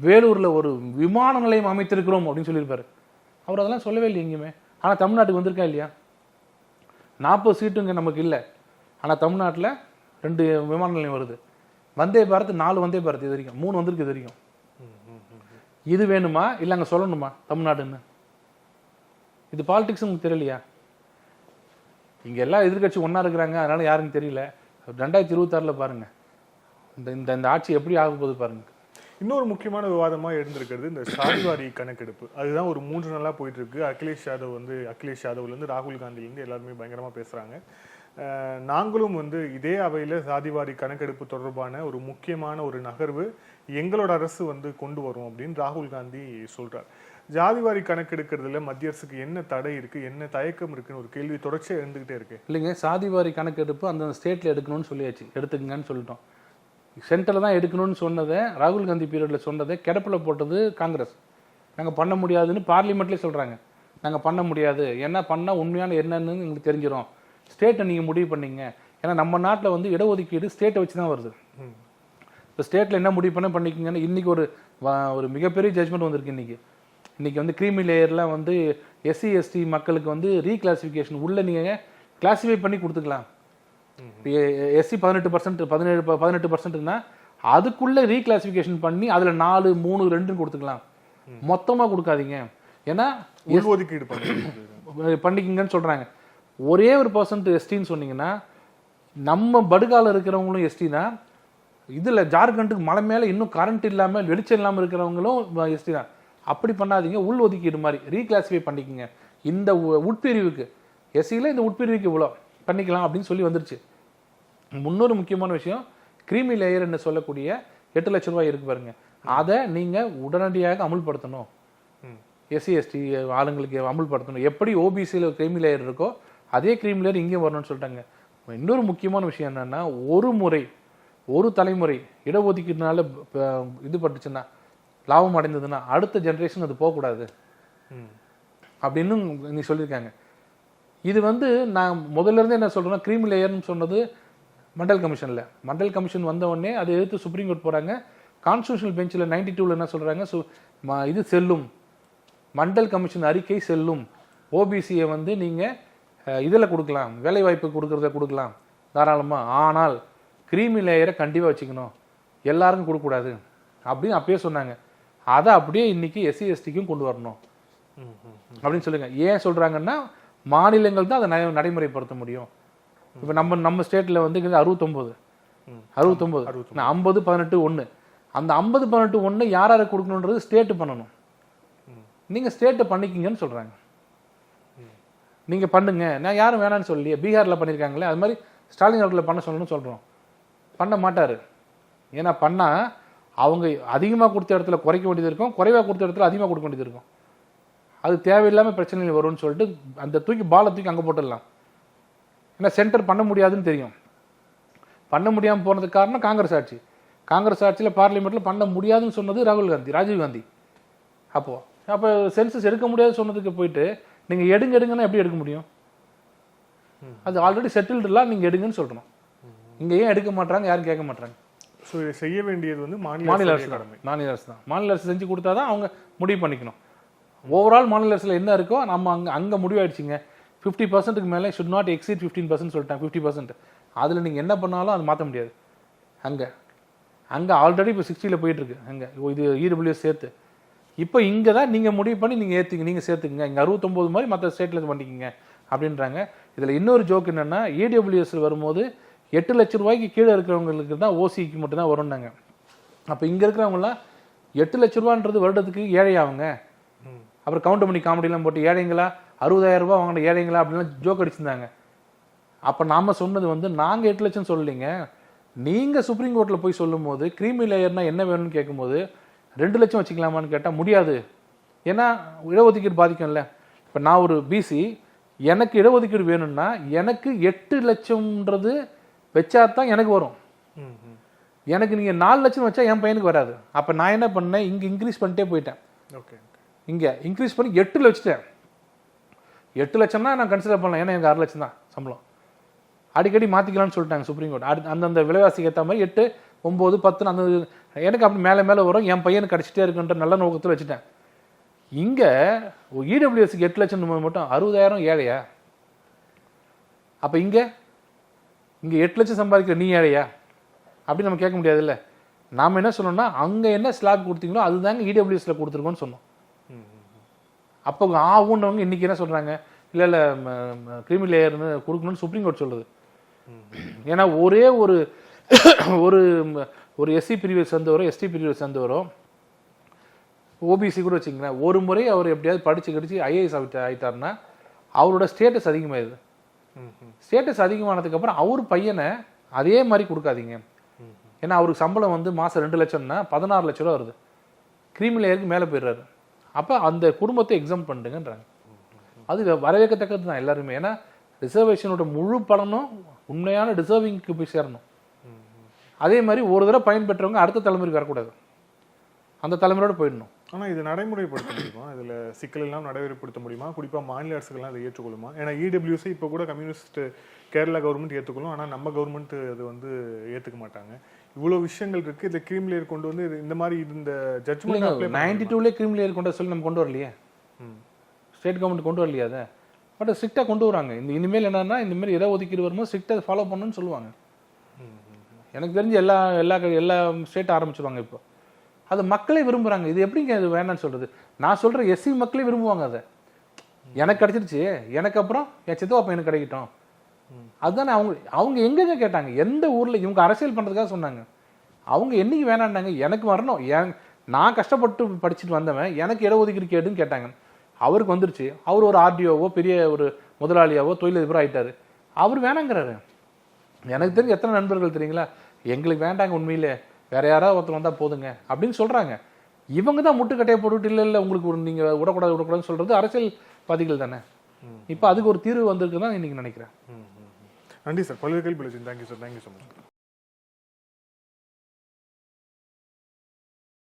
வேலூரில் ஒரு விமான நிலையம் அமைத்திருக்கிறோம் அப்படின்னு சொல்லியிருப்பாரு. அவர் அதெல்லாம் சொல்லவே இல்லை எங்கேயுமே. ஆனால் தமிழ்நாட்டுக்கு வந்திருக்கா இல்லையா? 40 சீட்டுங்க நமக்கு இல்லை, ஆனால் தமிழ்நாட்டில் 2 விமான நிலையம் வருது. வந்தே பாரத் 4 வந்தே பாரத் இது வரைக்கும் 3 வந்திருக்கு இது வரைக்கும். இது வேணுமா இல்லை அங்கே சொல்லணுமா தமிழ்நாடுன்னு? இது பாலிடிக்ஸ் உங்களுக்கு தெரியலையா? இங்கே எல்லாம் எதிர்கட்சி ஒன்றா இருக்கிறாங்க, அதனால யாருன்னு தெரியல. 2026 பாருங்க இந்த ஆட்சி எப்படி ஆக போகுது பாருங்க. இன்னொரு முக்கியமான விவாதமாக இருந்திருக்கிறது இந்த சாதிவாரி கணக்கெடுப்பு. அதுதான் ஒரு 3 நாளாக போயிட்டு இருக்கு. அகிலேஷ் யாதவ்லேருந்து ராகுல் காந்திலேருந்து எல்லாருமே பயங்கரமாக பேசுகிறாங்க. நாங்களும் இதே அவையில் சாதிவாரி கணக்கெடுப்பு தொடர்பான ஒரு முக்கியமான ஒரு நகர்வு எங்களோட அரசு கொண்டு வரும் அப்படின்னு ராகுல் காந்தி சொல்றார். ஜாதிவாரி கணக்கெடுக்கிறதுல மத்திய அரசுக்கு என்ன தடை இருக்கு, என்ன தயக்கம் இருக்குன்னு ஒரு கேள்வி தொடர்ச்சியாக இருந்துகிட்டே இருக்கு. இல்லைங்க, சாதிவாரி கணக்கெடுப்பு அந்தந்த ஸ்டேட்ல எடுக்கணும்னு சொல்லியாச்சு, எடுத்துக்கங்கன்னு சொல்லிட்டோம். சென்டரில் தான் எடுக்கணும்னு சொன்னதை, ராகுல் காந்தி பீரியடில் சொன்னதை கிடப்பில் போட்டது காங்கிரஸ். நாங்கள் பண்ண முடியாதுன்னு பார்லிமெண்ட்லேயே சொல்கிறாங்க. நாங்கள் பண்ண முடியாது, என்ன பண்ணால் உண்மையான என்னன்னு எங்களுக்கு தெரிஞ்சிடும், ஸ்டேட்டை நீங்கள் முடிவு பண்ணீங்க. ஏன்னா நம்ம நாட்டில் இடஒதுக்கீடு ஸ்டேட்டை வச்சு தான் வருது. இப்போ ஸ்டேட்டில் என்ன முடிவு பண்ணிக்கிங்கன்னு இன்றைக்கி ஒரு மிகப்பெரிய ஜட்ஜ்மெண்ட் வந்திருக்கு. இன்றைக்கி க்ரீமி லேயரில் எஸ்சி எஸ்டி மக்களுக்கு ரீக்ளாசிஃபிகேஷன் உள்ள நீங்கள் கிளாஸிஃபை பண்ணி கொடுத்துக்கலாம். எஸ்சி 18%, 18%னா அதுக்குள்ளே ரீக்ளாசிஃபிகேஷன் பண்ணி அதில் 4, 3, 2 கொடுத்துக்கலாம். மொத்தமாக கொடுக்காதீங்க, ஏன்னா ஒதுக்கீடு பண்ணிக்கிங்கன்னு சொல்கிறாங்க. ஒரே ஒரு % எஸ்டின்னு சொன்னீங்கன்னா, நம்ம படுகால இருக்கிறவங்களும் எஸ்டினா, இதில் ஜார்க்கண்டுக்கு மலை மேலே இன்னும் கரண்ட் இல்லாமல் வெளிச்சம் இல்லாமல் இருக்கிறவங்களும் எஸ்டி தான். அப்படி பண்ணாதீங்க, உள் ஒதுக்கீடு மாதிரி ரீக்ளாசிஃபை பண்ணிக்கோங்க. இந்த உட்பிரிவுக்கு எஸ்சியில் இந்த உட்பிரிவுக்கு இவ்வளோ பண்ணிக்கலாம் அப்படின்னு சொல்லி வந்துருச்சு. முன்னொரு முக்கியமான விஷயம், கிரீமி லேயர் என்று சொல்லக்கூடிய 8 லட்ச ரூபாய் இருக்கு பாருங்க, அதை நீங்கள் உடனடியாக அமுல்படுத்தணும். எஸ்சி எஸ்டி ஆளுங்களுக்கு அமுல்படுத்தணும். எப்படி ஓபிசியில் கிரீமி லேயர் இருக்கோ அதே கிரீமி லேயர் இங்கேயும் வரணும்னு சொல்லிட்டாங்க. இன்னொரு முக்கியமான விஷயம் என்னன்னா, ஒரு தலைமுறை இடஒதுக்கீடுனால இது பட்டுச்சுன்னா, லாபம் அடைந்ததுன்னா அடுத்த ஜென்ரேஷன் அது போகக்கூடாது அப்படின்னு நீ சொல்லியிருக்காங்க. இது நான் முதல்ல இருந்து என்ன சொல்றேன்னா, கிரீமி லேயர்னு சொன்னது மண்டல் கமிஷன் வந்த உடனே அதை எதிர்த்து சுப்ரீம் கோர்ட் போறாங்க. கான்ஸ்டிடியூஷனல் பெஞ்சில் 92 என்ன சொல்றாங்க, இது செல்லும், மண்டல் கமிஷன் அறிக்கை செல்லும், ஓபிசியை நீங்கள் இதில் கொடுக்கலாம், வேலை வாய்ப்பு கொடுக்கறத கொடுக்கலாம் தாராளமாக, ஆனால் கிரீமி லேயரை கண்டிப்பாக வச்சுக்கணும், எல்லாருக்கும் கொடுக்கக்கூடாது அப்படின்னு அப்பயே சொன்னாங்க. அதை அப்படியே இன்னைக்கு எஸ்சி எஸ்டிக்கும் கொண்டு வரணும் அப்படின்னு சொல்லுங்க. ஏன் சொல்றாங்கன்னா, மாநிலங்கள் தான் அதை நடைமுறைப்படுத்த முடியும். இப்போ நம்ம ஸ்டேட்ல 69 50 18 1 அந்த 50 18 1 யாராருக்கு கொடுக்கணுன்றது ஸ்டேட் பண்ணணும். நீங்க ஸ்டேட்டை பண்ணிக்கிங்கன்னு சொல்றாங்க. நீங்க பண்ணுங்க, நான் யாரும் வேணான்னு சொல்லி பீகார்ல பண்ணியிருக்காங்களே, அது மாதிரி ஸ்டாலின் அவர்களை பண்ண சொல்லணும்னு சொல்றோம். பண்ண மாட்டாரு. ஏன்னா பண்ணா அவங்க அதிகமாக கொடுத்த இடத்துல குறைக்க வேண்டியது இருக்கும், குறைவாக கொடுத்த இடத்துல அதிகமாக கொடுக்க வேண்டியது இருக்கும். அது தேவையில்லாமல் பிரச்சனைகள் வரும்னு சொல்லிட்டு அந்த பாலை தூக்கி அங்கே போட்டுடலாம். ஏன்னா சென்டர் பண்ண முடியாதுன்னு தெரியும். பண்ண முடியாமல் போனதுக்கு காரணம் காங்கிரஸ் ஆட்சியில் பார்லிமெண்ட்டில் பண்ண முடியாதுன்னு சொன்னது ராஜீவ் காந்தி. அப்போ சென்சஸ் எடுக்க முடியாதுன்னு சொன்னதுக்கு போயிட்டு நீங்கள் எடுங்கன்னா எப்படி எடுக்க முடியும்? அது ஆல்ரெடி செட்டில்டுலாம் நீங்கள் எடுங்கன்னு சொல்கிறோம். இங்கே ஏன் எடுக்க மாட்டாங்க, யாரும் கேட்க மாட்டாங்க. ஸோ இதை செய்ய வேண்டியது மாநில அரசு தான். மாநில அரசு செஞ்சு கொடுத்தா தான் அவங்க முடிவு பண்ணிக்கணும். ஓவரால் மாநில அரசில் என்ன இருக்கோ நம்ம அங்கே முடிவாயிடுச்சுங்க. 50%க்கு மேலே ஷுட் நாட் எக்ஸீட் 15% சொல்லிட்டாங்க. 50% அதில் நீங்கள் என்ன பண்ணாலும் அது மாற்ற முடியாது. அங்கே ஆல்ரெடி இப்போ 60ல் போயிட்டுருக்கு. அங்கே இது இடபிள்யூஎஸ் சேர்த்து இப்போ இங்கே தான் நீங்கள் முடிவு பண்ணி நீங்கள் சேர்த்துக்குங்க. இங்கே 69 மாதிரி மற்ற ஸ்டேட்டில் பண்ணிக்கிங்க அப்படின்றாங்க. இதில் இன்னொரு ஜோக் என்னென்னா, இடபிள்யூஎஸ் வரும்போது 8 லட்ச ரூபாய்க்கு கீழே இருக்கிறவங்களுக்கு தான் ஓசிக்கு மட்டும் தான் வரும்னாங்க. அப்போ இங்கே இருக்கிறவங்களாம் 8 லட்ச ரூபான்றது வருடத்துக்கு ஏழையாவங்க. அப்புறம் கவுண்ட் பண்ணி காமெடியெலாம் போட்டு ஏழைங்களா 60,000 ரூபாய் வாங்கின ஏழைங்களா அப்படின்லாம் ஜோக் அடிச்சிருந்தாங்க. அப்போ நாம் சொன்னது நாங்கள் 8 லட்சம் சொல்லலைங்க, நீங்கள் சுப்ரீம் கோர்ட்டில் போய் சொல்லும் போது கிரீமி லேயர்னா என்ன வேணும்னு கேட்கும்போது 2 லட்சம் வச்சுக்கலாமான்னு கேட்டால் முடியாது, ஏன்னா இடஒதுக்கீடு பாதிக்கும்ல. இப்போ நான் ஒரு பிசி, எனக்கு இடஒதுக்கீடு வேணும்னா எனக்கு 8 லட்சம்ன்றது வச்சா தான் எனக்கு வரும். எனக்கு நீங்கள் 4 லட்சம் வச்சா என் பையனுக்கு வராது. அப்போ நான் என்ன பண்ணேன், இங்கே இன்க்ரீஸ் பண்ணிட்டே போயிட்டேன். இங்கே இன்க்ரீஸ் பண்ணி 8 வச்சுட்டேன். 8 லட்சம்னா நான் கன்சிடர் பண்ணலாம், ஏன்னா எனக்கு 6 லட்சம் தான் சம்பளம். அடிக்கடி மாற்றிக்கலாம்னு சொல்லிட்டாங்க சுப்ரீம் கோர்ட். அந்தந்த விலைவாசிக்கு ஏற்ற மாதிரி 8, 9, 10 அந்த எனக்கு அப்படி மேலே மேலே வரும், என் பையனுக்கு கிடச்சிட்டே இருக்குன்ற நல்ல நோக்கத்தில் வச்சுட்டேன். இங்கே இடபிள்யூஎஸ்க்கு 8 லட்சம் மட்டும் 60,000 ஏழையா? அப்போ இங்கே 8 லட்சம் சம்பாதிக்கிற நீ ஏழையா அப்படின்னு நம்ம கேட்க முடியாதுல்ல. நாம் என்ன சொன்னோம்னா அங்கே என்ன ஸ்லாப் கொடுத்தீங்களோ அதுதாங்க இடபிள்யூஎஸ்ல கொடுத்துருக்கோன்னு சொன்னோம். அப்போ ஊன்றவங்க இன்னைக்கு என்ன சொல்கிறாங்க, இல்லை கிரிமி லேயர்னு கொடுக்கணும்னு சுப்ரீம் கோர்ட் சொல்லுது. ஏன்னா ஒரே ஒரு ஒரு எஸ்சி பிரிவை சேர்ந்தவரோ எஸ்டி பிரிவை சேர்ந்தவரோ ஓபிசி கூட வச்சுங்களேன், ஒரு முறை அவர் எப்படியாவது படித்து கடிச்சு ஐஏஎஸ் ஆகிட்டாருன்னா அவரோட ஸ்டேட்டஸ் அதிகமாகிடுது. ஸ்டேட்டஸ் அதிகமானதுக்கப்புறம் அவர் பையனை அதே மாதிரி கொடுக்காதீங்க. ஏன்னா அவருக்கு சம்பளம் வந்து மாதம் 2 லட்சம்னா 16 லட்ச ரூபா வருது, கிரீமி லேயருக்கு மேலே போயிடுறாரு. அப்போ அந்த குடும்பத்தை எக்ஸாம் பண்ணுங்கன்றாங்க. அது வரவேற்கத்தக்கது தான் எல்லாருமே. ஏன்னா ரிசர்வேஷனோட முழு பலனும் உண்மையான டிசர்விங்க்கு போய் சேரணும். அதே மாதிரி ஒரு தடவை பயன்பெற்றவங்க அடுத்த தலைமுறைக்கு வரக்கூடாது, அந்த தலைமுறையோடு போயிடணும். ஆனால் இது நடைமுறைப்படுத்த முடியுமா? இதில் சிக்கல் எல்லாம் நடைமுறைப்படுத்த முடியுமா? குறிப்பாக மாநில அரசுகள்லாம் அதை ஏற்றுக்கொள்ளுமா? ஏன்னா இடபிள்யூசி இப்போ கூட கம்யூனிஸ்ட் கேரளா கவர்மெண்ட் ஏற்றுக்கொள்ளும், ஆனால் நம்ம கவர்மெண்ட் அது வந்து ஏற்றுக்க மாட்டாங்க. இவ்வளோ விஷயங்கள் இருக்குது. இந்த கிரீம் லேயர் கொண்டு வந்து இந்த மாதிரி இந்த ஜட்ஜ்மெண்ட் 92 கிரீம் லேயர் கொண்டு சொல்லி நம்ம கொண்டு வரலையே, ஸ்டேட் கவர்மெண்ட் கொண்டு வரலையா அதை. பட் ஸ்ட்ரிக்டாக கொண்டு வராங்க. இனிமேல் என்னன்னா இந்த மாதிரி இட ஒதுக்கீடு வரும்போது ஸ்ட்ரிக்டாக ஃபாலோ பண்ணணும்னு சொல்லுவாங்க. எனக்கு தெரிஞ்சு எல்லா ஸ்டேட் ஆரம்பிச்சிருவாங்க. இப்போ அது மக்களே விரும்புகிறாங்க. இது எப்படிங்க அது வேணான்னு சொல்கிறது? நான் சொல்கிறேன் எஸ்சி மக்களே விரும்புவாங்க. அதை எனக்கு கிடச்சிருச்சு, எனக்கு அப்புறம் என் சித்தப்பா பையனுக்கு கிடைக்கட்டும். அதுதானே அவங்க எங்கெங்க கேட்டாங்க? எந்த ஊரில் இவங்க அரசியல் பண்ணுறதுக்காக சொன்னாங்க? அவங்க என்னைக்கு வேணான்னாங்க? எனக்கு வரணும், நான் கஷ்டப்பட்டு படிச்சுட்டு வந்தவன் எனக்கு இடஒதுக்கீடு கேட்டுன்னு கேட்டாங்க. அவருக்கு வந்துருச்சு. அவர் ஒரு ஆர்டிஓவோ பெரிய ஒரு முதலாளியாவோ தொழிலதிபரோ ஆகிட்டார். அவர் வேணாங்கிறாரு. எனக்கு தெரிஞ்சு எத்தனை நண்பர்கள் தெரியுங்களா, எங்களுக்கு வேண்டாங்க, உண்மையிலே வேற யாராவது ஒருத்தர் வந்தால் போதுங்க அப்படின்னு சொல்கிறாங்க. இவங்க தான் முட்டுக்கட்டையை போட்டுவிட்டு இல்லை உங்களுக்கு நீங்கள் விடக்கூடாதுன்னு சொல்கிறது அரசியல்வாதிகள் தானே. இப்போ அதுக்கு ஒரு தீர்வு வந்திருக்குன்னு தான் இன்னைக்கு நினைக்கிறேன். நன்றி சார். பல்வேறு கேள்வி. Thank you sir. Thank you so much.